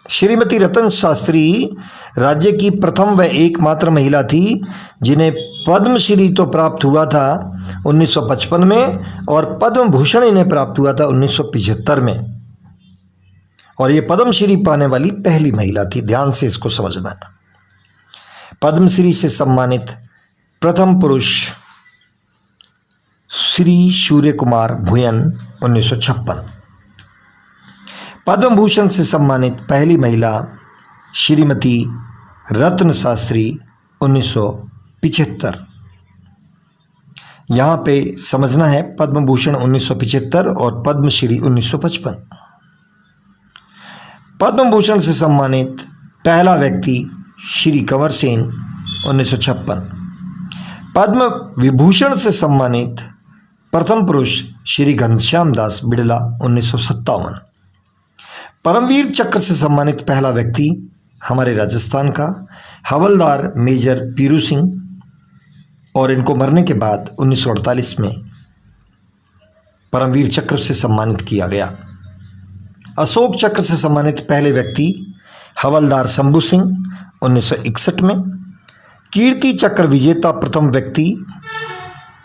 श्रीमती रतन शास्त्री राज्य की प्रथम व एकमात्र महिला थी जिन्हें पद्मश्री तो प्राप्त हुआ था 1955 में और पद्म भूषण इन्हें प्राप्त हुआ था 1975 में। और ये पद्मश्री पाने वाली पहली महिला थी। ध्यान से इसको समझना है। पद्मश्री से सम्मानित प्रथम पुरुष श्री सूर्य कुमार भुयन 1956। पद्म भूषण से सम्मानित पहली महिला श्रीमती रत्न शास्त्री 1975। यहाँ पे समझना है पद्म भूषण 1975 और पद्मश्री 1955। पद्म भूषण से सम्मानित पहला व्यक्ति श्री कंवर सेन 1956। पद्म विभूषण से सम्मानित प्रथम पुरुष श्री घनश्याम दास बिड़ला 1957। परमवीर चक्र से सम्मानित पहला व्यक्ति हमारे राजस्थान का हवलदार मेजर पीरू सिंह, और इनको मरने के बाद 1948 में परमवीर चक्र से सम्मानित किया गया। अशोक चक्र से सम्मानित पहले व्यक्ति हवलदार शंभू सिंह 1961 में। कीर्ति चक्र विजेता प्रथम व्यक्ति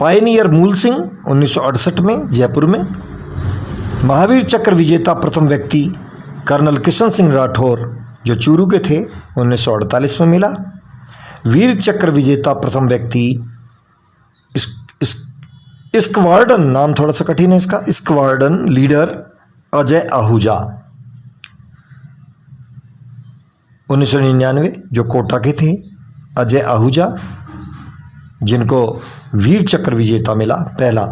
पायनियर मूल सिंह 1968 में जयपुर में। महावीर चक्र विजेता प्रथम व्यक्ति कर्नल किशन सिंह राठौर जो चूरू के थे 1948 में मिला। वीर चक्र विजेता प्रथम व्यक्ति स्क्वाड्रन, नाम थोड़ा सा कठिन है इसका, स्क्वाड्रन लीडर अजय आहूजा 1999 जो कोटा के थे, अजय आहूजा, जिनको वीर चक्र विजेता मिला पहला।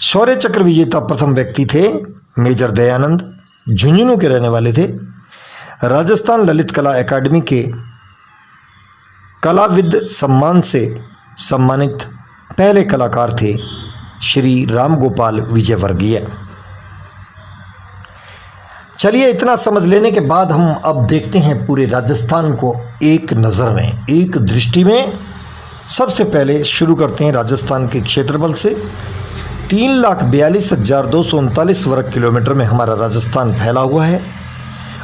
शौर्य चक्र विजेता प्रथम व्यक्ति थे मेजर दयानंद, झुंझुनू के रहने वाले थे। राजस्थान ललित कला एकेडमी के कलाविद सम्मान से सम्मानित पहले कलाकार थे श्री राम गोपाल विजयवर्गीय। चलिए, इतना समझ लेने के बाद हम अब देखते हैं पूरे राजस्थान को एक नज़र में, एक दृष्टि में। सबसे पहले शुरू करते हैं राजस्थान के क्षेत्रफल से। 3,42,239 वर्ग किलोमीटर में हमारा राजस्थान फैला हुआ है।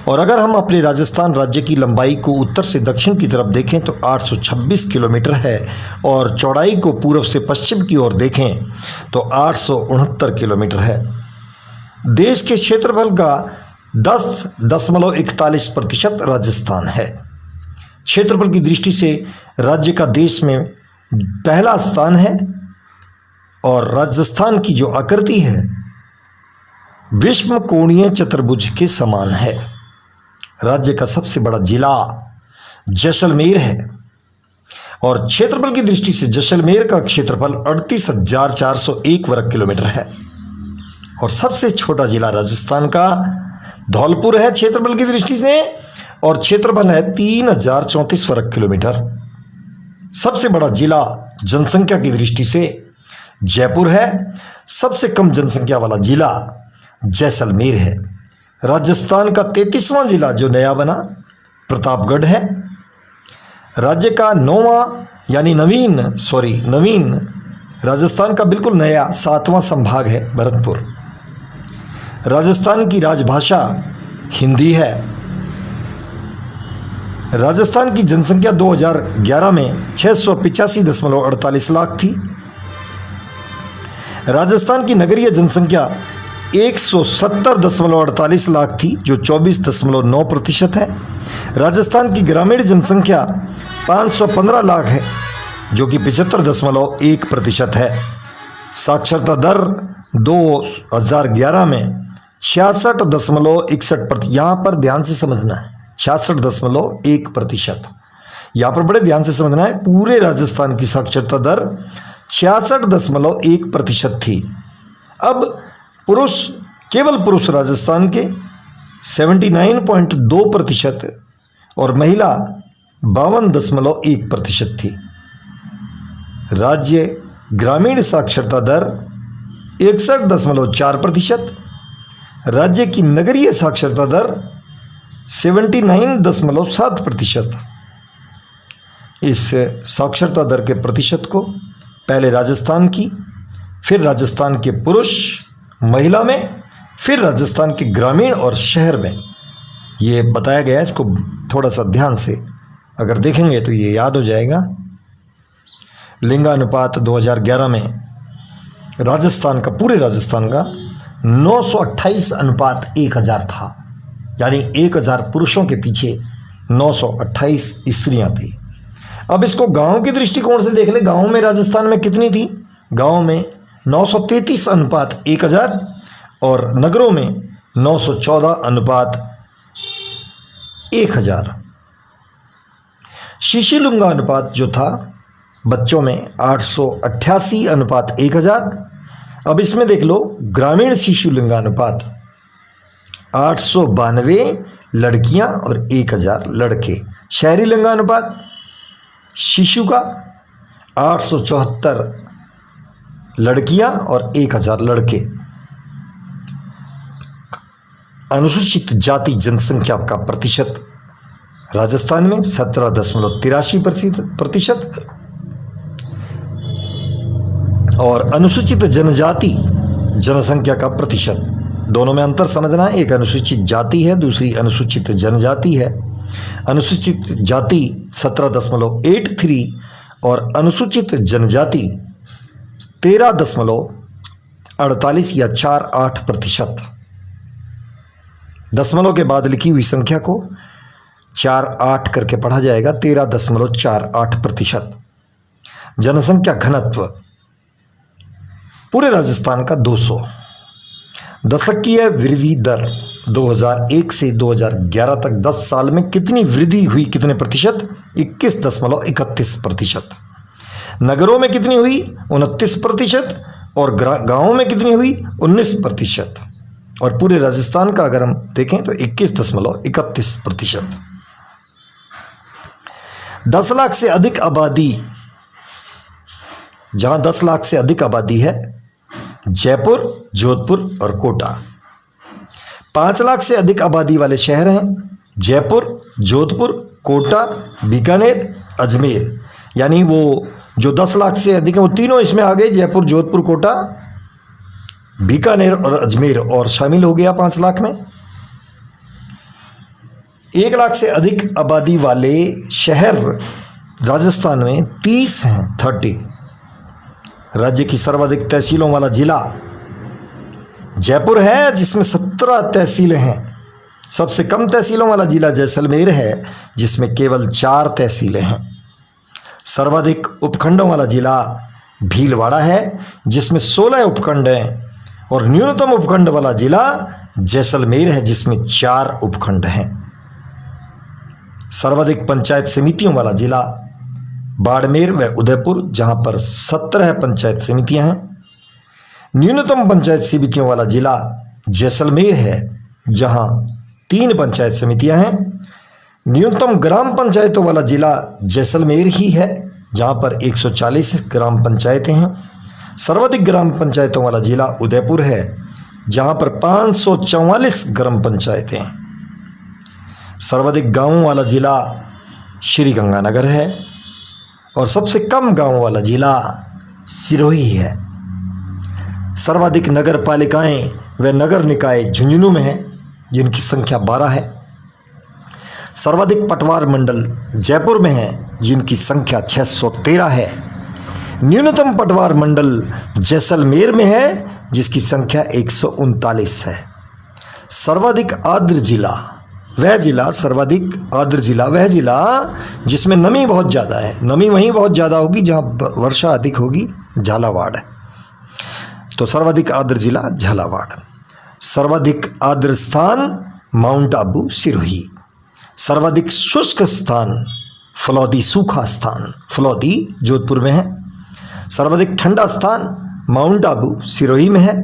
और अगर हम अपने राजस्थान राज्य की लंबाई को उत्तर से दक्षिण की तरफ देखें तो 826 किलोमीटर है, और चौड़ाई को पूर्व से पश्चिम की ओर देखें तो 869 किलोमीटर है। देश के क्षेत्रफल का 10.41% राजस्थान है। क्षेत्रफल की दृष्टि से राज्य का देश में पहला स्थान है, और राजस्थान की जो आकृति है विषम कोणीय चतुर्भुज के समान है। राज्य का सबसे बड़ा जिला जैसलमेर है, और क्षेत्रफल की दृष्टि से जैसलमेर का क्षेत्रफल 38,401 वर्ग किलोमीटर है। और सबसे छोटा जिला राजस्थान का धौलपुर है क्षेत्रफल की दृष्टि से, और क्षेत्रफल है 3,034 वर्ग किलोमीटर। सबसे बड़ा जिला जनसंख्या की दृष्टि से जयपुर है। सबसे कम जनसंख्या वाला जिला जैसलमेर है। राजस्थान का 33वां जिला जो नया बना प्रतापगढ़ है। राज्य का नवीन राजस्थान का बिल्कुल नया 7वां संभाग है भरतपुर। राजस्थान की राजभाषा हिंदी है। राजस्थान की जनसंख्या 2011 में 685.48 लाख थी। राजस्थान की नगरीय जनसंख्या 170.48 लाख थी जो 24.9% है। राजस्थान की ग्रामीण जनसंख्या 515 लाख है जो कि 75.1% है। साक्षरता दर 2011 में 66.61%। यहाँ पर ध्यान से समझना है, 66.1%। यहाँ पर बड़े ध्यान से समझना है। पूरे राजस्थान की साक्षरता दर 66.1% थी। अब केवल पुरुष राजस्थान के 79.2% और महिला 52.1% थी। राज्य ग्रामीण साक्षरता दर 61.4%। राज्य की नगरीय साक्षरता दर 79.7%। इस साक्षरता दर के प्रतिशत को पहले राजस्थान की, फिर राजस्थान के पुरुष महिला में, फिर राजस्थान के ग्रामीण और शहर में ये बताया गया है। इसको थोड़ा सा ध्यान से अगर देखेंगे तो ये याद हो जाएगा। लिंगानुपात 2011 में राजस्थान का, पूरे राजस्थान का 928:1000 था, यानी 1000 पुरुषों के पीछे 928 स्त्रियां थी। अब इसको गांव के दृष्टिकोण से देख ले। गांव में राजस्थान में कितनी थी? गांव में 933:1000 और नगरों में 914:1000। शिशु लिंगानुपात जो था बच्चों में 888:1000। अब इसमें देख लो, ग्रामीण शिशु लिंगानुपात 892 लड़कियां और 1000 लड़के। शहरी लिंगानुपात शिशु का 874 लड़कियां और 1000 लड़के। अनुसूचित जाति जनसंख्या का प्रतिशत राजस्थान में 17.83% और अनुसूचित जनजाति जनसंख्या का प्रतिशत, दोनों में अंतर समझना है। एक अनुसूचित जाति है, दूसरी अनुसूचित जनजाति है। अनुसूचित जाति 17.83 और अनुसूचित जनजाति 13.48 या 48%। दशमलव के बाद लिखी हुई संख्या को 48 करके पढ़ा जाएगा, 13.48%। जनसंख्या घनत्व पूरे राजस्थान का 200। दशकीय वृद्धि दर 2001 से 2011 तक 10 साल में कितनी वृद्धि हुई, कितने प्रतिशत? 21.31%। नगरों में कितनी हुई? 29%। और गांवों में कितनी हुई? 19%। और पूरे राजस्थान का अगर हम देखें तो 21.31%। 10 लाख से अधिक आबादी, जहां 10 लाख से अधिक आबादी है, जयपुर, जोधपुर और कोटा। 5 लाख से अधिक आबादी वाले शहर हैं जयपुर, जोधपुर, कोटा, बीकानेर, अजमेर। यानी वो जो 10 लाख से अधिक है वो तीनों इसमें आ गए, जयपुर, जोधपुर, कोटा, बीकानेर और अजमेर, और शामिल हो गया 5 लाख में। 1 लाख से अधिक आबादी वाले शहर राजस्थान में 30 हैं, 30। राज्य की सर्वाधिक तहसीलों वाला जिला जयपुर है, जिसमें 17 तहसीलें हैं। सबसे कम तहसीलों वाला जिला जैसलमेर है, जिसमें केवल 4 तहसीलें हैं। सर्वाधिक उपखंडों वाला जिला भीलवाड़ा है, जिसमें 16 उपखंड हैं। और न्यूनतम उपखंड वाला जिला जैसलमेर है, जिसमें 4 उपखंड हैं। सर्वाधिक पंचायत समितियों वाला जिला बाड़मेर व उदयपुर, जहां पर 17 पंचायत समितियां हैं। न्यूनतम पंचायत समितियों वाला जिला जैसलमेर है, जहां 3 पंचायत समितियां हैं। न्यूनतम ग्राम पंचायतों वाला जिला जैसलमेर ही है, जहां पर 140 ग्राम पंचायतें हैं। सर्वाधिक ग्राम पंचायतों वाला जिला उदयपुर है, जहां पर 544 ग्राम पंचायतें हैं। सर्वाधिक गांवों वाला जिला श्रीगंगानगर है और सबसे कम गांवों वाला जिला सिरोही है। सर्वाधिक नगर पालिकाएं व नगर निकाय झुंझुनू में हैं, जिनकी संख्या 12 है। सर्वाधिक पटवार मंडल जयपुर में हैं, जिनकी संख्या 613 है। न्यूनतम पटवार मंडल जैसलमेर में है, जिसकी संख्या 139 है। सर्वाधिक आर्द्र जिला वह जिला, सर्वाधिक आर्द्र जिला वह जिला जिसमें नमी बहुत ज़्यादा है। नमी वहीं बहुत ज़्यादा होगी जहाँ वर्षा अधिक होगी, झालावाड़ है। तो सर्वाधिक आर्द्र जिला झालावाड़। सर्वाधिक आर्द्र स्थान माउंट आबू सिरोही। सर्वाधिक शुष्क स्थान फलौदी, सूखा स्थान फलौदी जोधपुर में है। सर्वाधिक ठंडा स्थान माउंट आबू सिरोही में है।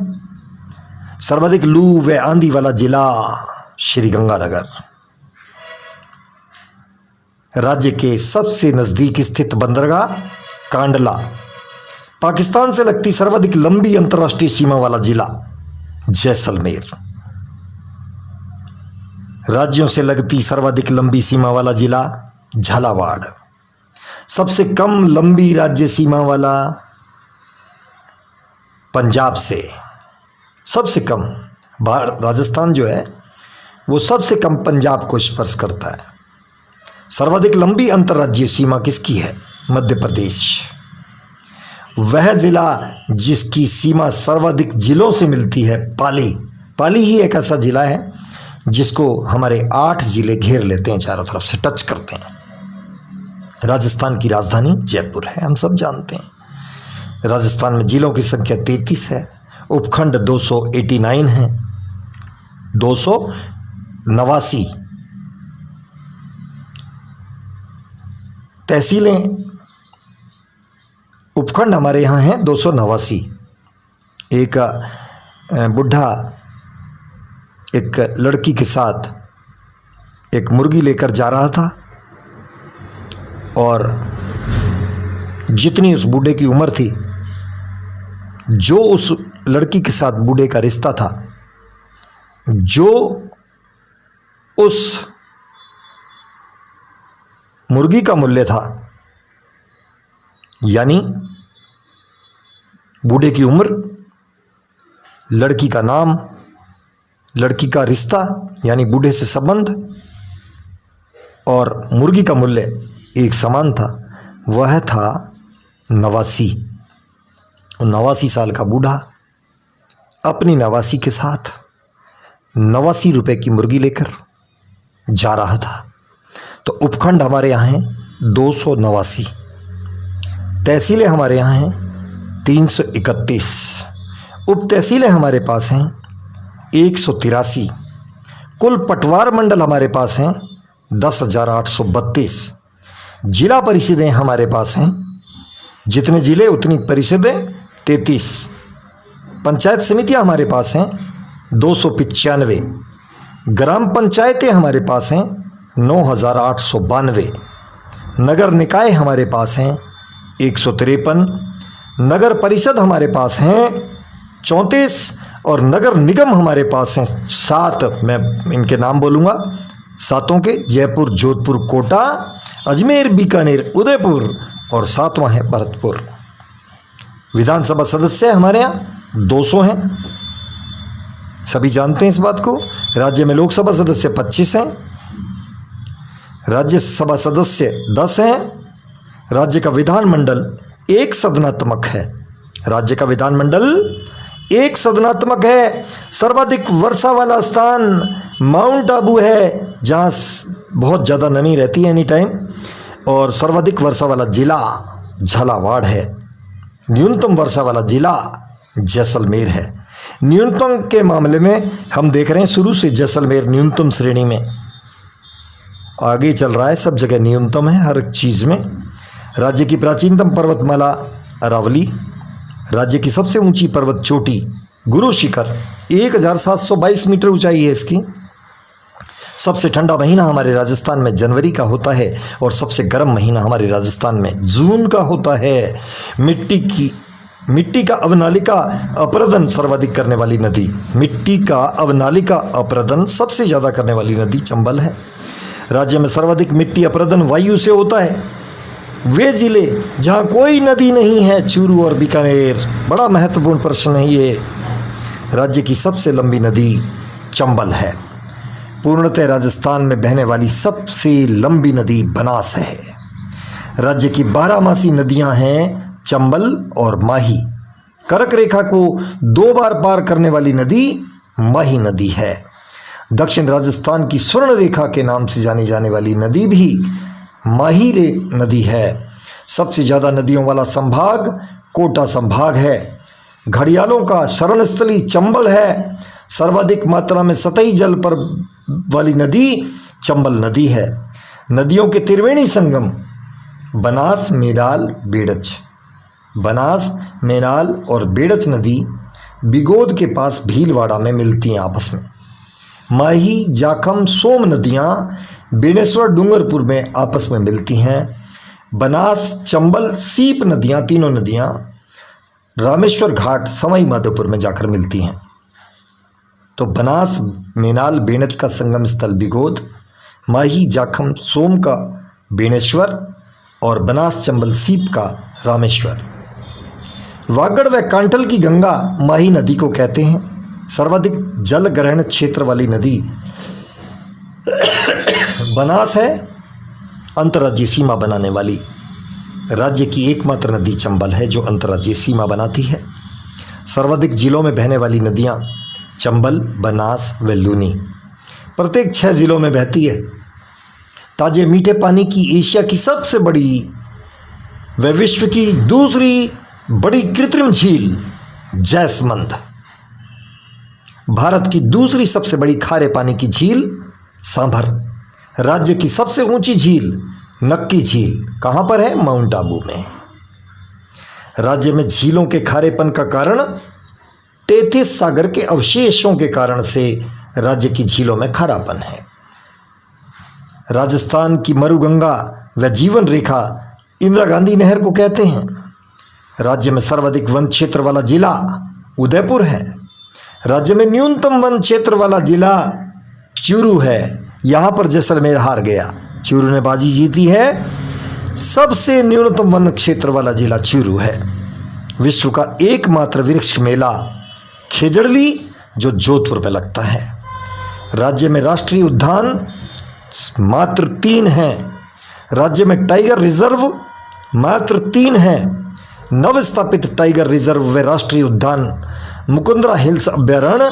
सर्वाधिक लू व आंधी वाला जिला श्रीगंगानगर। राज्य के सबसे नजदीक स्थित बंदरगाह कांडला। पाकिस्तान से लगती सर्वाधिक लंबी अंतर्राष्ट्रीय सीमा वाला जिला जैसलमेर। राज्यों से लगती सर्वाधिक लंबी सीमा वाला जिला झालावाड़। सबसे कम लंबी राज्य सीमा वाला पंजाब से, सबसे कम राजस्थान जो है वो सबसे कम पंजाब को स्पर्श करता है। सर्वाधिक लंबी अंतर्राज्यीय सीमा किसकी है? मध्य प्रदेश। वह जिला जिसकी सीमा सर्वाधिक जिलों से मिलती है पाली। पाली ही एक ऐसा जिला है जिसको हमारे 8 जिले घेर लेते हैं, चारों तरफ से टच करते हैं। राजस्थान की राजधानी जयपुर है, हम सब जानते हैं। राजस्थान में जिलों की संख्या 33 है। उपखंड 289 हैं, 289। तहसीलें, उपखंड हमारे यहाँ हैं 289। एक बुढ़ा एक लड़की के साथ एक मुर्गी लेकर जा रहा था और जितनी उस बूढ़े की उम्र थी, जो उस लड़की के साथ बूढ़े का रिश्ता था, जो उस मुर्गी का मूल्य था, यानी बूढ़े की उम्र, लड़की का नाम, लड़की का रिश्ता यानी बूढ़े से संबंध, और मुर्गी का मूल्य एक समान था। वह था 89। 89 साल का बूढ़ा अपनी नवासी के साथ 89 रुपए की मुर्गी लेकर जा रहा था। तो उपखंड हमारे यहाँ हैं 289, तहसीलें हमारे यहाँ हैं 331, उप तहसीलें हमारे पास हैं 183, कुल पटवार मंडल हमारे पास हैं 10,832, जिला परिषदें हमारे पास हैं, जितने जिले उतनी परिषदें 33, पंचायत समितियां हमारे पास हैं 295, ग्राम पंचायतें हमारे पास हैं 9,892, नगर निकाय हमारे पास हैं 153, नगर परिषद हमारे पास हैं 34 और नगर निगम हमारे पास हैं 7। मैं इनके नाम बोलूँगा, सातों के जयपुर, जोधपुर, कोटा, अजमेर, बीकानेर, उदयपुर और 7वां है भरतपुर। विधानसभा सदस्य हमारे यहाँ 200 हैं, सभी जानते हैं इस बात को। राज्य में लोकसभा सदस्य 25 हैं, राज्यसभा सदस्य 10 हैं। राज्य का विधानमंडल एक सदनात्मक है, राज्य का विधानमंडल एक सदनात्मक है। सर्वाधिक वर्षा वाला स्थान माउंट आबू है, जहाँ बहुत ज़्यादा नमी रहती है एनी टाइम, और सर्वाधिक वर्षा वाला जिला झालावाड़ है। न्यूनतम वर्षा वाला जिला जैसलमेर है। न्यूनतम के मामले में हम देख रहे हैं शुरू से जैसलमेर न्यूनतम श्रेणी में आगे चल रहा है, सब जगह न्यूनतम है हर एक चीज़ में। राज्य की प्राचीनतम पर्वतमाला अरावली, राज्य की सबसे ऊंची पर्वत चोटी गुरु शिखर 1722 मीटर ऊंचाई है इसकी। सबसे ठंडा महीना हमारे राजस्थान में जनवरी का होता है और सबसे गर्म महीना हमारे राजस्थान में जून का होता है। मिट्टी का अवनालिका अपरदन सर्वाधिक करने वाली नदी, मिट्टी का अवनालिका अपरदन सबसे ज़्यादा करने वाली नदी चंबल है। राज्य में सर्वाधिक मिट्टी अपरदन वायु से होता है। वे जिले जहाँ कोई नदी नहीं है, चूरू और बीकानेर। बड़ा महत्वपूर्ण प्रश्न है ये। राज्य की सबसे लंबी नदी चंबल है। पूर्णतः राजस्थान में बहने वाली सबसे लंबी नदी बनास है। राज्य की 12मासी नदियां हैं चंबल और माही। कर्क रेखा को 2 बार पार करने वाली नदी माही नदी है। दक्षिण राजस्थान की स्वर्ण रेखा के नाम से जानी जाने वाली नदी भी माही नदी है। सबसे ज़्यादा नदियों वाला संभाग कोटा संभाग है। घड़ियालों का शरणस्थली चंबल है। सर्वाधिक मात्रा में सतही जल पर वाली नदी चंबल नदी है। नदियों के त्रिवेणी संगम बनास, मेनाल, बेड़च। बनास, मेनाल और बेड़च नदी बिगोद के पास भीलवाड़ा में मिलती हैं आपस में। माही, जाखम, सोम नदियाँ बेणेश्वर, डूंगरपुर में आपस में मिलती हैं। बनास, चंबल, सीप नदियाँ, तीनों नदियाँ रामेश्वर घाट, सवाई माधोपुर में जाकर मिलती हैं। तो बनास, मेनाल, बेणच का संगम स्थल बिगोद, माही, जाखम, सोम का बेणेश्वर और बनास, चंबल, सीप का रामेश्वर। वागड़ व कांटल की गंगा माही नदी को कहते हैं। सर्वाधिक जल ग्रहण क्षेत्र वाली नदी बनास है। अंतर्राज्यीय सीमा बनाने वाली राज्य की एकमात्र नदी चंबल है जो अंतर्राज्यीय सीमा बनाती है। सर्वाधिक जिलों में बहने वाली नदियां चंबल, बनास व लूनी प्रत्येक 6 जिलों में बहती है। ताजे मीठे पानी की एशिया की सबसे बड़ी व विश्व की दूसरी बड़ी कृत्रिम झील जैसमंद। भारत की दूसरी सबसे बड़ी खारे पानी की झील सांभर। राज्य की सबसे ऊंची झील नक्की झील कहाँ पर है? माउंट आबू में। राज्य में झीलों के खारेपन का कारण टेथिस सागर के अवशेषों के कारण से राज्य की झीलों में खारापन है। राजस्थान की मरुगंगा व जीवन रेखा इंदिरा गांधी नहर को कहते हैं। राज्य में सर्वाधिक वन क्षेत्र वाला जिला उदयपुर है। राज्य में न्यूनतम वन क्षेत्र वाला जिला चूरू है। यहाँ पर जैसलमेर हार गया। चूरू ने बाजी जीती है। सबसे न्यूनतम वन क्षेत्र वाला जिला चूरू है। विश्व का एकमात्र वृक्ष मेला खेजड़ली जो जोधपुर में लगता है। राज्य में राष्ट्रीय उद्यान मात्र 3 हैं। राज्य में टाइगर रिजर्व मात्र 3 हैं। नवस्थापित टाइगर रिजर्व व राष्ट्रीय उद्यान मुकुंदरा हिल्स अभ्यारण्य,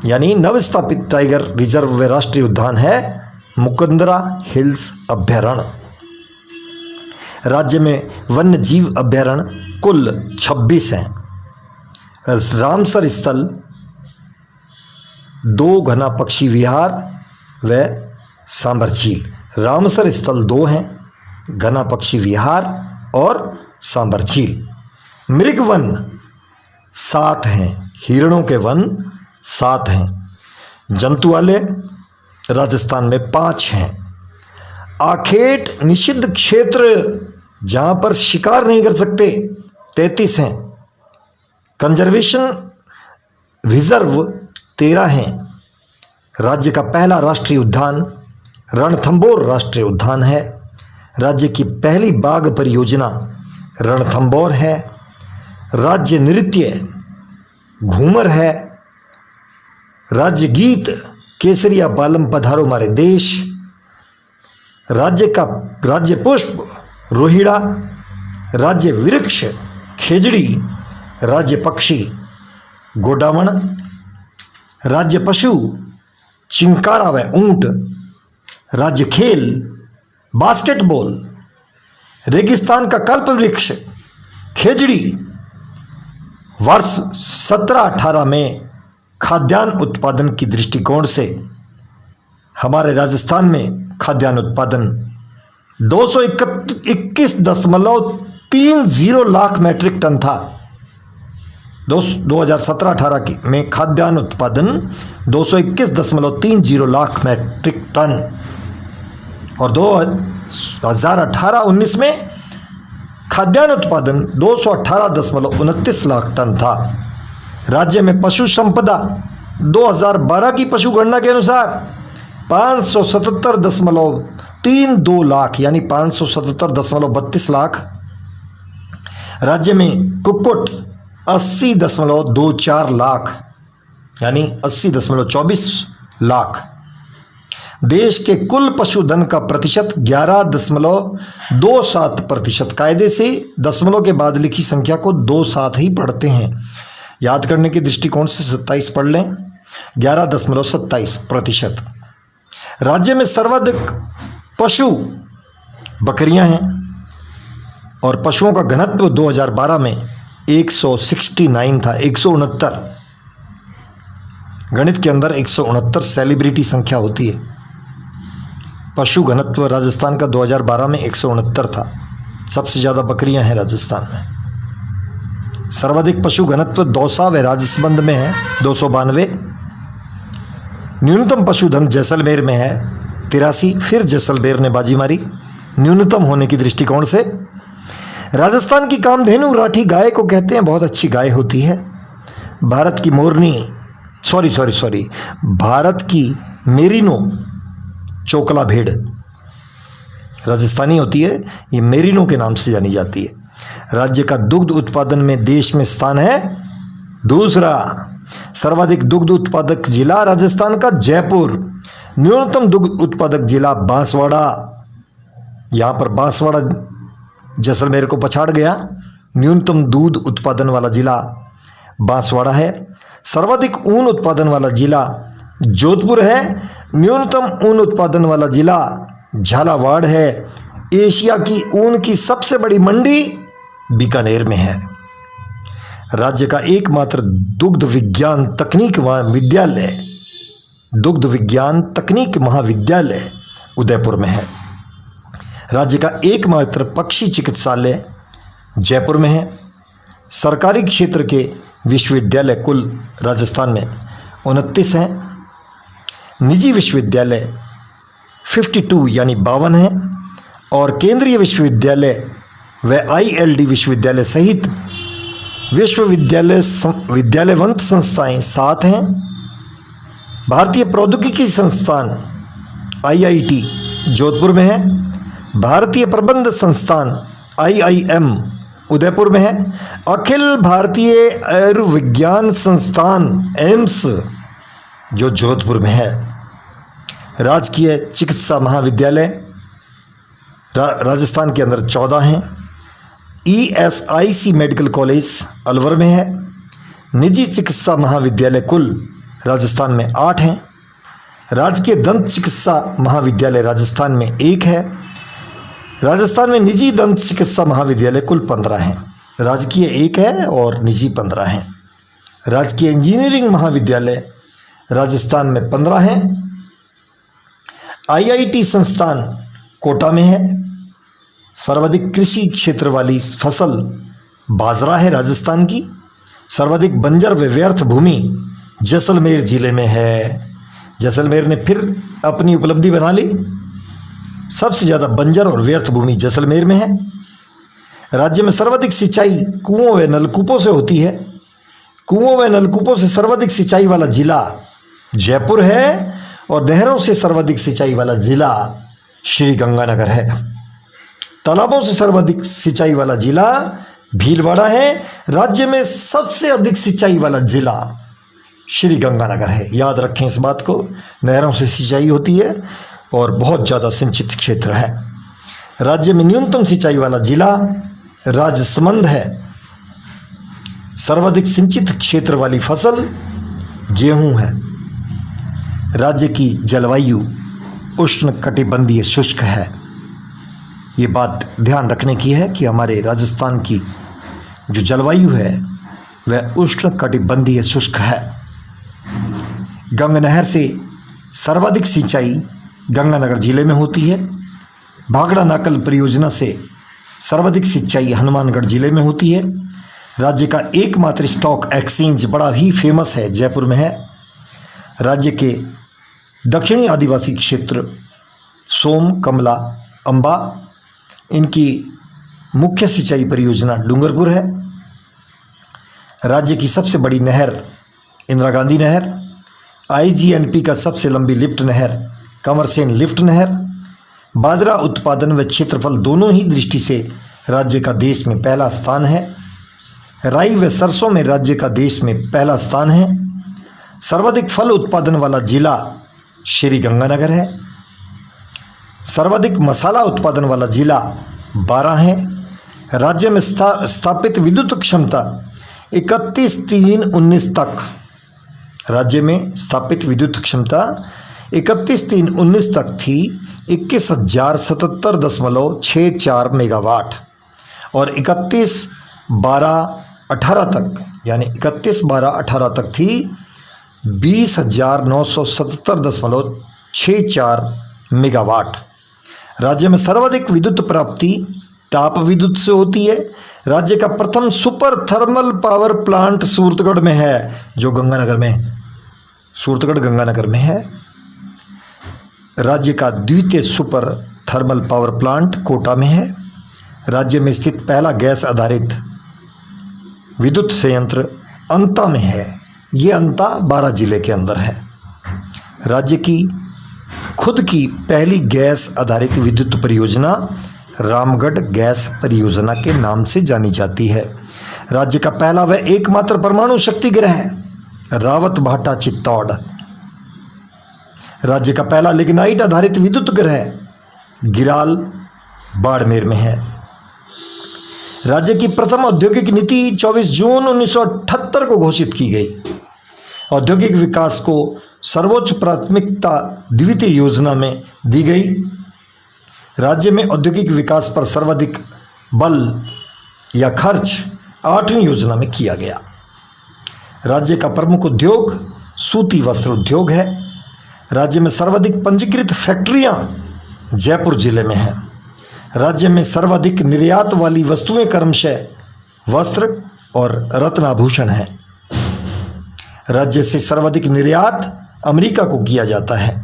यानी नवस्थापित टाइगर रिजर्व व राष्ट्रीय उद्यान है मुकुंदरा हिल्स अभ्यारण्य। राज्य में वन्य जीव अभ्यारण्य कुल 26 हैं। रामसर स्थल 2 घना पक्षी विहार व सांबर झील। रामसर स्थल 2 हैं, घना पक्षी विहार और सांबर झील। मृग वन 7 हैं, हिरणों के वन 7 हैं। जंतुआलय राजस्थान में 5 हैं। आखेट निषिद्ध क्षेत्र जहां पर शिकार नहीं कर सकते 33 हैं। कंजर्वेशन रिजर्व 13 हैं। राज्य का पहला राष्ट्रीय उद्यान रणथंभौर राष्ट्रीय उद्यान है। राज्य की पहली बाघ परियोजना रणथंभौर है। राज्य नृत्य घूमर है। राज्य गीत केसरिया बालम पधारो मारे देश। राज्य पुष्प रोहिड़ा। राज्य वृक्ष खेजड़ी। राज्य पक्षी गोडावण। राज्य पशु चिंकारा व ऊंट। राज्य खेल बास्केटबॉल। रेगिस्तान का कल्प वृक्ष खेजड़ी। वर्ष 17-18 में खाद्यान्न उत्पादन की दृष्टिकोण से हमारे राजस्थान में खाद्यान्न उत्पादन 221.30 लाख मैट्रिक टन था। 2017-18 में खाद्यान्न उत्पादन 221.30 लाख मैट्रिक टन और 2018-19 में खाद्यान्न उत्पादन 218.29 लाख टन था। राज्य में पशु संपदा 2012 की पशु गणना के अनुसार 577.32 लाख यानी 577.32 लाख। राज्य में कुक्कुट 80.24 लाख यानी 80.24 लाख। देश के कुल पशुधन का प्रतिशत 11.27%। कायदे से दशमलव के बाद लिखी संख्या को 2 साथ ही पढ़ते हैं। याद करने के दृष्टिकोण से 27 पढ़ लें। 11.27%। राज्य में सर्वाधिक पशु बकरियां हैं और पशुओं का घनत्व 2012 में 169 था। 169 गणित के अंदर 169 सेलिब्रिटी संख्या होती है। पशु घनत्व राजस्थान का 2012 में 169 था। सबसे ज़्यादा बकरियां हैं राजस्थान में। सर्वाधिक पशु घनत्व दौसा व राजसमंद में है 292। न्यूनतम पशुधन जैसलमेर में है 83। फिर जैसलमेर ने बाजी मारी न्यूनतम होने की दृष्टिकोण से। राजस्थान की कामधेनु राठी गाय को कहते हैं, बहुत अच्छी गाय होती है। भारत की मोरनी भारत की मेरिनो चोकला भेड़ राजस्थानी होती है, ये मेरिनो के नाम से जानी जाती है। राज्य का दुग्ध उत्पादन में देश में स्थान है दूसरा। सर्वाधिक दुग्ध उत्पादक जिला राजस्थान का जयपुर। न्यूनतम दुग्ध उत्पादक जिला बांसवाड़ा। यहाँ पर बांसवाड़ा जैसलमेर को पछाड़ गया। न्यूनतम दूध उत्पादन वाला जिला बांसवाड़ा है। सर्वाधिक ऊन उत्पादन वाला जिला जोधपुर है। न्यूनतम ऊन उत्पादन वाला जिला झालावाड़ है। एशिया की ऊन की सबसे बड़ी मंडी बीकानेर में है। राज्य का एकमात्र दुग्ध विज्ञान तकनीक महाविद्यालय उदयपुर में है। राज्य का एकमात्र पक्षी चिकित्सालय जयपुर में है। सरकारी क्षेत्र के विश्वविद्यालय कुल राजस्थान में 29 हैं। निजी विश्वविद्यालय 52 यानी 52 हैं और केंद्रीय विश्वविद्यालय व ILD विश्वविद्यालय सहित विद्यालयवंत संस्थाएं 7 हैं। भारतीय प्रौद्योगिकी संस्थान IIT जोधपुर में है, भारतीय प्रबंध संस्थान IIM उदयपुर में है, अखिल भारतीय आयुर्विज्ञान संस्थान एम्स जो जोधपुर में है, राजकीय चिकित्सा महाविद्यालय राजस्थान के अंदर 14 हैं, ESIC मेडिकल कॉलेज अलवर में है, निजी चिकित्सा महाविद्यालय कुल राजस्थान में 8 हैं, राजकीय दंत चिकित्सा महाविद्यालय राजस्थान में 1 है, राजस्थान में निजी दंत चिकित्सा महाविद्यालय कुल 15 हैं, राजकीय 1 है और निजी 15 हैं, राजकीय इंजीनियरिंग महाविद्यालय राजस्थान में 15 हैं, IIT संस्थान कोटा में है, सर्वाधिक कृषि क्षेत्र वाली फसल बाजरा है राजस्थान की, सर्वाधिक बंजर व व्यर्थ भूमि जैसलमेर जिले में है। जैसलमेर ने फिर अपनी उपलब्धि बना ली, सबसे ज़्यादा बंजर और व्यर्थ भूमि जैसलमेर में है। राज्य में सर्वाधिक सिंचाई कुओं व नलकूपों से होती है। कुओं व नलकूपों से सर्वाधिक सिंचाई वाला जिला जयपुर है और नहरों से सर्वाधिक सिंचाई वाला जिला श्री गंगानगर है। तालाबों से सर्वाधिक सिंचाई वाला जिला भीलवाड़ा है। राज्य में सबसे अधिक सिंचाई वाला जिला श्री गंगानगर है। याद रखें इस बात को, नहरों से सिंचाई होती है और बहुत ज़्यादा सिंचित क्षेत्र है। राज्य में न्यूनतम सिंचाई वाला जिला राजसमंद है। सर्वाधिक सिंचित क्षेत्र वाली फसल गेहूं है। राज्य की जलवायु उष्णकटिबंधीय शुष्क है। ये बात ध्यान रखने की है कि हमारे राजस्थान की जो जलवायु है वह उष्णकटिबंधीय शुष्क है। गंगा नहर से सर्वाधिक सिंचाई गंगानगर जिले में होती है। भाखड़ा नाकल परियोजना से सर्वाधिक सिंचाई हनुमानगढ़ जिले में होती है। राज्य का एकमात्र स्टॉक एक्सचेंज बड़ा ही फेमस है, जयपुर में है। राज्य के दक्षिणी आदिवासी क्षेत्र सोम, कमला, अंबा, इनकी मुख्य सिंचाई परियोजना डूंगरपुर है। राज्य की सबसे बड़ी नहर इंदिरा गांधी नहर, IGNP का सबसे लंबी लिफ्ट नहर कंवरसेन लिफ्ट नहर। बाजरा उत्पादन व क्षेत्रफल दोनों ही दृष्टि से राज्य का देश में पहला स्थान है। राई व सरसों में राज्य का देश में पहला स्थान है। सर्वाधिक फल उत्पादन वाला जिला श्री गंगानगर है। सर्वाधिक मसाला उत्पादन वाला जिला 12 है। राज्य में स्थापित विद्युत क्षमता 31/3/19 तक, राज्य में स्थापित विद्युत क्षमता 31/3/19 तक थी 21,077.64 मेगावाट और 31/12/18 तक यानी 31/12/18 तक थी 20,977.64 मेगावाट। राज्य में सर्वाधिक विद्युत प्राप्ति ताप विद्युत से होती है। राज्य का प्रथम super thermal power plant Suratgarh में है, जो गंगानगर में, सूरतगढ़ गंगानगर में है। राज्य का द्वितीय super thermal power plant Kota में है। राज्य में स्थित पहला गैस आधारित विद्युत संयंत्र अंता में है। ये अंता 12 जिले के अंदर है। राज्य की खुद की पहली गैस आधारित विद्युत परियोजना रामगढ़ गैस परियोजना के नाम से जानी जाती है। राज्य का पहला व एकमात्र परमाणु शक्ति गृह रावत भाटा चित्तौड़। राज्य का पहला लिग्नाइट आधारित विद्युत गृह गिराल बाड़मेर में है। राज्य की प्रथम औद्योगिक नीति 24 जून 1978 को घोषित की गई। औद्योगिक विकास को सर्वोच्च प्राथमिकता द्वितीय योजना में दी गई। राज्य में औद्योगिक विकास पर सर्वाधिक बल या खर्च 8वीं योजना में किया गया। राज्य का प्रमुख उद्योग सूती वस्त्र उद्योग है। राज्य में सर्वाधिक पंजीकृत फैक्ट्रियां जयपुर जिले में हैं। राज्य में सर्वाधिक निर्यात वाली वस्तुएं क्रमशः वस्त्र और रत्नाभूषण हैं। राज्य से सर्वाधिक निर्यात अमेरिका को किया जाता है।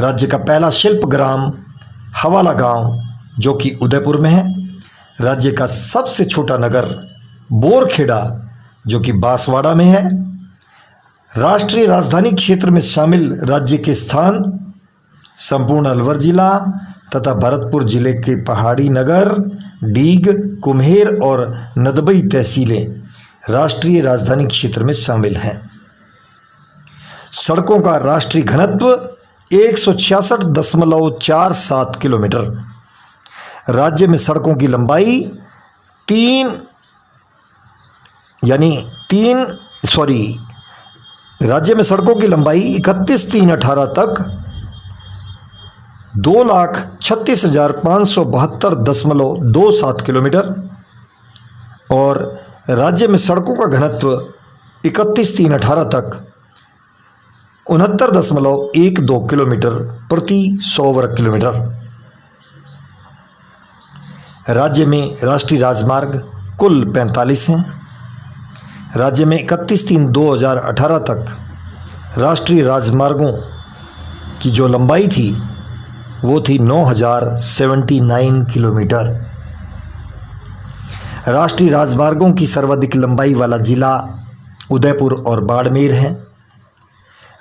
राज्य का पहला शिल्प ग्राम हवाला गांव जो कि उदयपुर में है। राज्य का सबसे छोटा नगर बोरखेड़ा जो कि बांसवाड़ा में है। राष्ट्रीय राजधानी क्षेत्र में शामिल राज्य के स्थान संपूर्ण अलवर जिला तथा भरतपुर जिले के पहाड़ी नगर, डीग, कुम्हेर और नदबई तहसीलें राष्ट्रीय राजधानी क्षेत्र में शामिल हैं। सड़कों का राष्ट्रीय घनत्व 166.47 किलोमीटर। राज्य में सड़कों की लंबाई राज्य में सड़कों की लंबाई 31/3/18 तक 2,36,572.27 किलोमीटर और राज्य में सड़कों का घनत्व 31/3/18 तक 69.12 किलोमीटर प्रति 100 वर्ग किलोमीटर। राज्य में राष्ट्रीय राजमार्ग कुल 45 हैं। राज्य में 31/3/2018 तक राष्ट्रीय राजमार्गों की जो लंबाई थी वो थी 9,079 किलोमीटर। राष्ट्रीय राजमार्गों की सर्वाधिक लंबाई वाला जिला उदयपुर और बाड़मेर है।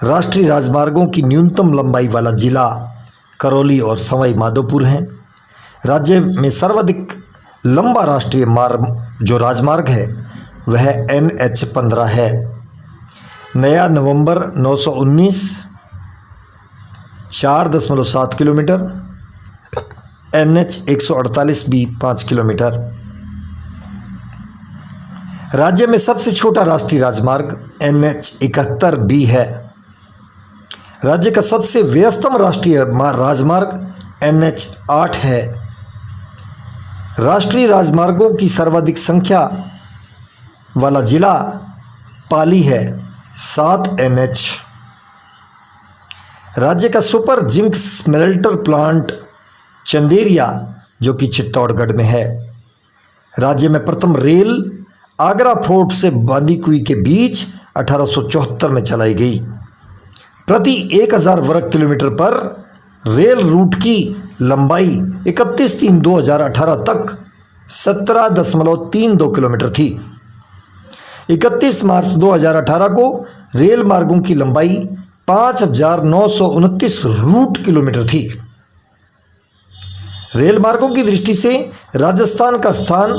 राष्ट्रीय राजमार्गों की न्यूनतम लंबाई वाला जिला करौली और सवाई माधोपुर है। राज्य में सर्वाधिक लंबा राष्ट्रीय जो राजमार्ग है वह NH-15 है। नया नवंबर 919 4.7 किलोमीटर, NH-148 भी 5 किलोमीटर। राज्य में सबसे छोटा राष्ट्रीय राजमार्ग NH-71 भी है। राज्य का सबसे व्यस्तम राष्ट्रीय राजमार्ग NH-8 है। राष्ट्रीय राजमार्गों की सर्वाधिक संख्या वाला जिला पाली है, 7 NH। राज्य का super zinc smelter plant Chanderiya जो कि चित्तौड़गढ़ में है। राज्य में प्रथम रेल आगरा फोर्ट से बांदीकुई के बीच 1874 में चलाई गई। प्रति 1000 वर्ग किलोमीटर पर रेल रूट की लंबाई 31/3/2018 तक 17.32 किलोमीटर थी। 31 मार्च 2018 को रेल मार्गों की लंबाई 5,929 रूट किलोमीटर थी। रेल मार्गों की दृष्टि से राजस्थान का स्थान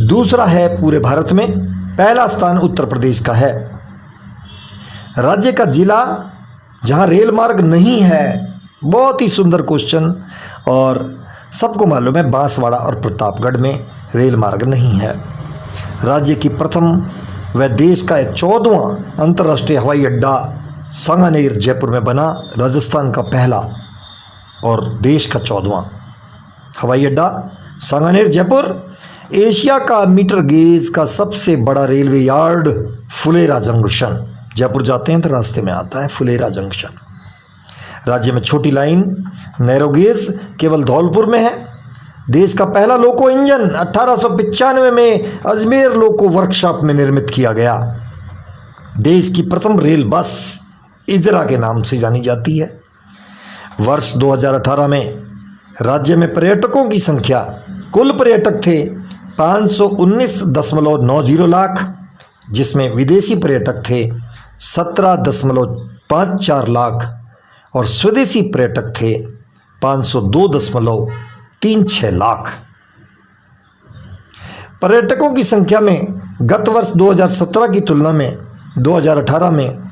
दूसरा है पूरे भारत में, पहला स्थान उत्तर प्रदेश का है। राज्य का जिला जहां रेल मार्ग नहीं है, बहुत ही सुंदर क्वेश्चन, और सबको मालूम है बांसवाड़ा और प्रतापगढ़ में रेल मार्ग नहीं है। राज्य की प्रथम व देश का 14वां अंतर्राष्ट्रीय हवाई अड्डा सांगानेर जयपुर में बना। राजस्थान का पहला और देश का 14वां हवाई अड्डा सांगानेर जयपुर। एशिया का मीटर गेज का सबसे बड़ा railway yard Phulera junction, Jaipur जाते हैं तो रास्ते में आता है फुलेरा जंक्शन। राज्य में छोटी लाइन नैरो गेज केवल धौलपुर में है। देश का पहला लोको इंजन 1895 में अजमेर लोको वर्कशॉप में निर्मित किया गया। देश की प्रथम रेल बस इजरा के नाम से जानी जाती है। वर्ष 2018 में राज्य में पर्यटकों की संख्या, कुल पर्यटक थे 519.90 लाख, जिसमें विदेशी पर्यटक थे 17.54 लाख और स्वदेशी पर्यटक थे 502.36 लाख। पर्यटकों की संख्या में गत वर्ष 2017 की तुलना में 2018 में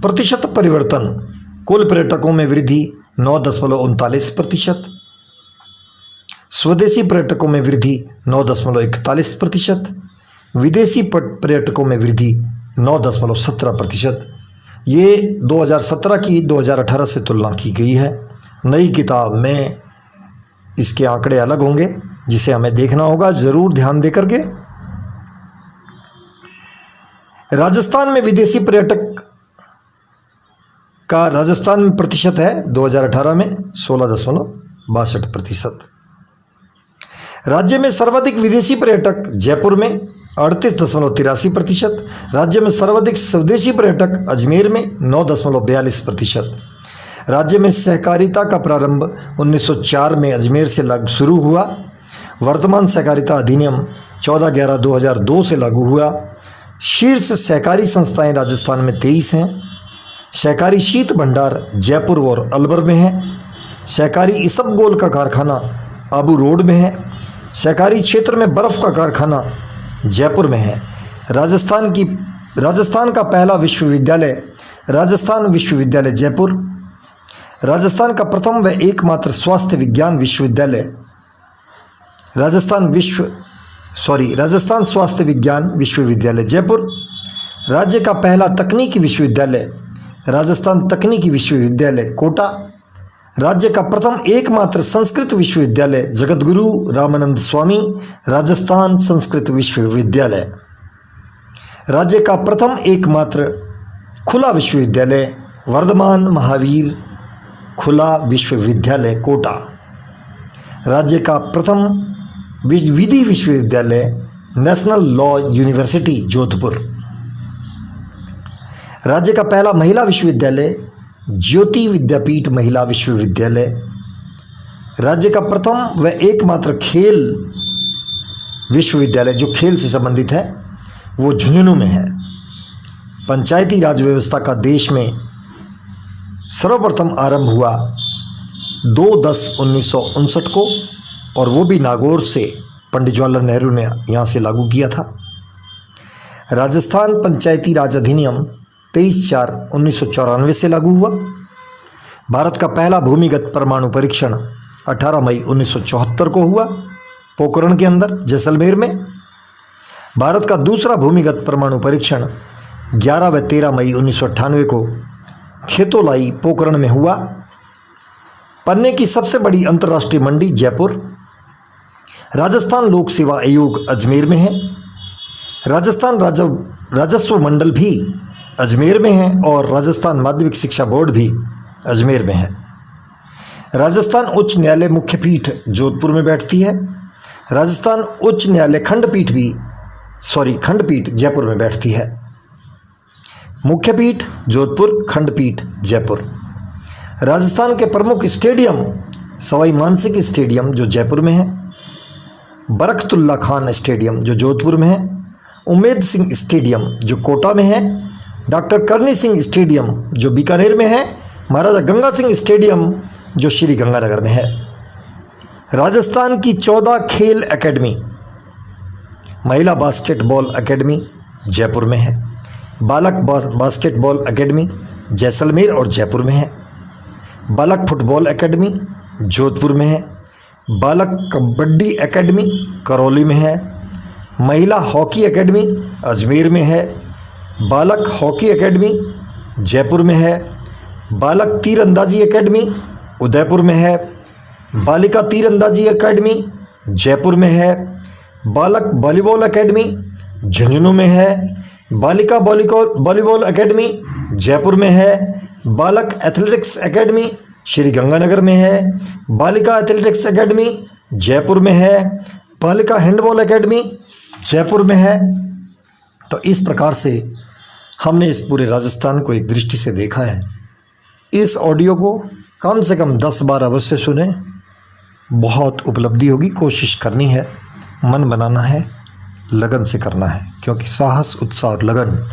प्रतिशत परिवर्तन, कुल पर्यटकों में वृद्धि 9.39%, स्वदेशी पर्यटकों में वृद्धि 9.41%, विदेशी पर्यटकों में वृद्धि 9.17%। ये 2017 की 2018 से तुलना की गई है। नई किताब में इसके आंकड़े अलग होंगे, जिसे हमें देखना होगा ज़रूर ध्यान देकर के। राजस्थान में विदेशी पर्यटक का राजस्थान में प्रतिशत है 2018 में 16.62%। राज्य में सर्वाधिक विदेशी पर्यटक जयपुर में 38.83%। राज्य में सर्वाधिक स्वदेशी पर्यटक अजमेर में 9.42%। राज्य में सहकारिता का प्रारंभ 1904 में अजमेर से शुरू हुआ। वर्तमान सहकारिता अधिनियम 14/11/2002 से लागू हुआ। शीर्ष सहकारी संस्थाएं राजस्थान में 23 हैं। सहकारी शीत भंडार जयपुर और अलवर में है। सहकारी इसबगोल का कारखाना आबू रोड में है। सहकारी क्षेत्र में बर्फ़ का कारखाना जयपुर में है। राजस्थान का पहला विश्वविद्यालय राजस्थान विश्वविद्यालय जयपुर। राजस्थान का प्रथम व एकमात्र स्वास्थ्य विज्ञान विश्वविद्यालय राजस्थान स्वास्थ्य विज्ञान विश्वविद्यालय जयपुर। राज्य का पहला तकनीकी विश्वविद्यालय राजस्थान तकनीकी विश्वविद्यालय कोटा। राज्य का प्रथम एकमात्र संस्कृत विश्वविद्यालय जगतगुरु रामानंद स्वामी राजस्थान संस्कृत विश्वविद्यालय। राज्य का प्रथम एकमात्र खुला विश्वविद्यालय वर्धमान महावीर खुला विश्वविद्यालय कोटा। राज्य का प्रथम विधि विश्वविद्यालय नेशनल लॉ यूनिवर्सिटी जोधपुर। राज्य का पहला महिला विश्वविद्यालय ज्योति विद्यापीठ महिला विश्वविद्यालय। राज्य का प्रथम व एकमात्र खेल विश्वविद्यालय जो खेल से संबंधित है वो झुंझुनू में है। पंचायती राज व्यवस्था का देश में सर्वप्रथम आरंभ हुआ 2/10/1959 को और वो भी नागौर से पंडित जवाहरलाल नेहरू ने यहाँ से लागू किया था। राजस्थान पंचायती राज अधिनियम 23/4/1994 से लागू हुआ। भारत का पहला भूमिगत परमाणु परीक्षण 18 मई 1974 को हुआ पोखरण के अंदर जैसलमेर में। भारत का दूसरा भूमिगत परमाणु परीक्षण 11 व 13 मई 1998 को खेतोलाई पोखरण में हुआ। पन्ने की सबसे बड़ी अंतर्राष्ट्रीय मंडी जयपुर। राजस्थान लोक सेवा आयोग अजमेर में है। राजस्थान राजस्व मंडल भी अजमेर में है और राजस्थान माध्यमिक शिक्षा बोर्ड भी अजमेर में है। राजस्थान उच्च न्यायालय मुख्य पीठ जोधपुर में बैठती है। राजस्थान उच्च न्यायालय खंडपीठ जयपुर में बैठती है। मुख्य पीठ जोधपुर, खंडपीठ जयपुर। राजस्थान के प्रमुख स्टेडियम सवाई मानसिंह स्टेडियम जो जयपुर में है, बरकतुल्ला खान स्टेडियम जो जोधपुर में है, उमेद सिंह स्टेडियम जो कोटा में है, डॉक्टर करनी सिंह स्टेडियम जो बीकानेर में है, महाराजा गंगा सिंह स्टेडियम जो श्री गंगानगर में है। राजस्थान की 14 खेल एकेडमी, महिला बास्केटबॉल एकेडमी जयपुर में है, बालक बास्केटबॉल एकेडमी जैसलमेर और जयपुर में है, बालक फुटबॉल एकेडमी जोधपुर में है, बालक कबड्डी एकेडमी करौली में है, महिला हॉकी एकेडमी अजमेर में है, बालक हॉकी एकेडमी जयपुर में है, बालक तीरंदाजी एकेडमी उदयपुर में है, बालिका तीरंदाजी एकेडमी जयपुर में है, बालक वॉलीबॉल एकेडमी झुंझुनू में है, बालिका वॉलीबॉल एकेडमी जयपुर में है, बालक एथलेटिक्स एकेडमी श्री गंगानगर में है, बालिका एथलेटिक्स एकेडमी जयपुर में है, बालिका हैंडबॉल एकेडमी जयपुर में है। तो इस प्रकार से हमने इस पूरे राजस्थान को एक दृष्टि से देखा है। इस ऑडियो को कम से कम 10 बार अवश्य सुने, बहुत उपलब्धि होगी। कोशिश करनी है, मन बनाना है, लगन से करना है, क्योंकि साहस, उत्साह और लगन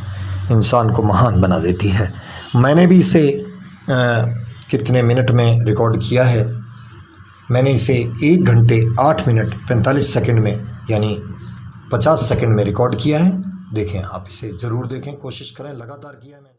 इंसान को महान बना देती है। मैंने भी इसे कितने मिनट में रिकॉर्ड किया है, मैंने इसे 1 घंटे 8 मिनट 45 सेकंड में यानी 50 सेकंड में रिकॉर्ड किया है। देखें, आप इसे ज़रूर देखें, कोशिश करें। लगातार किया है मैंने।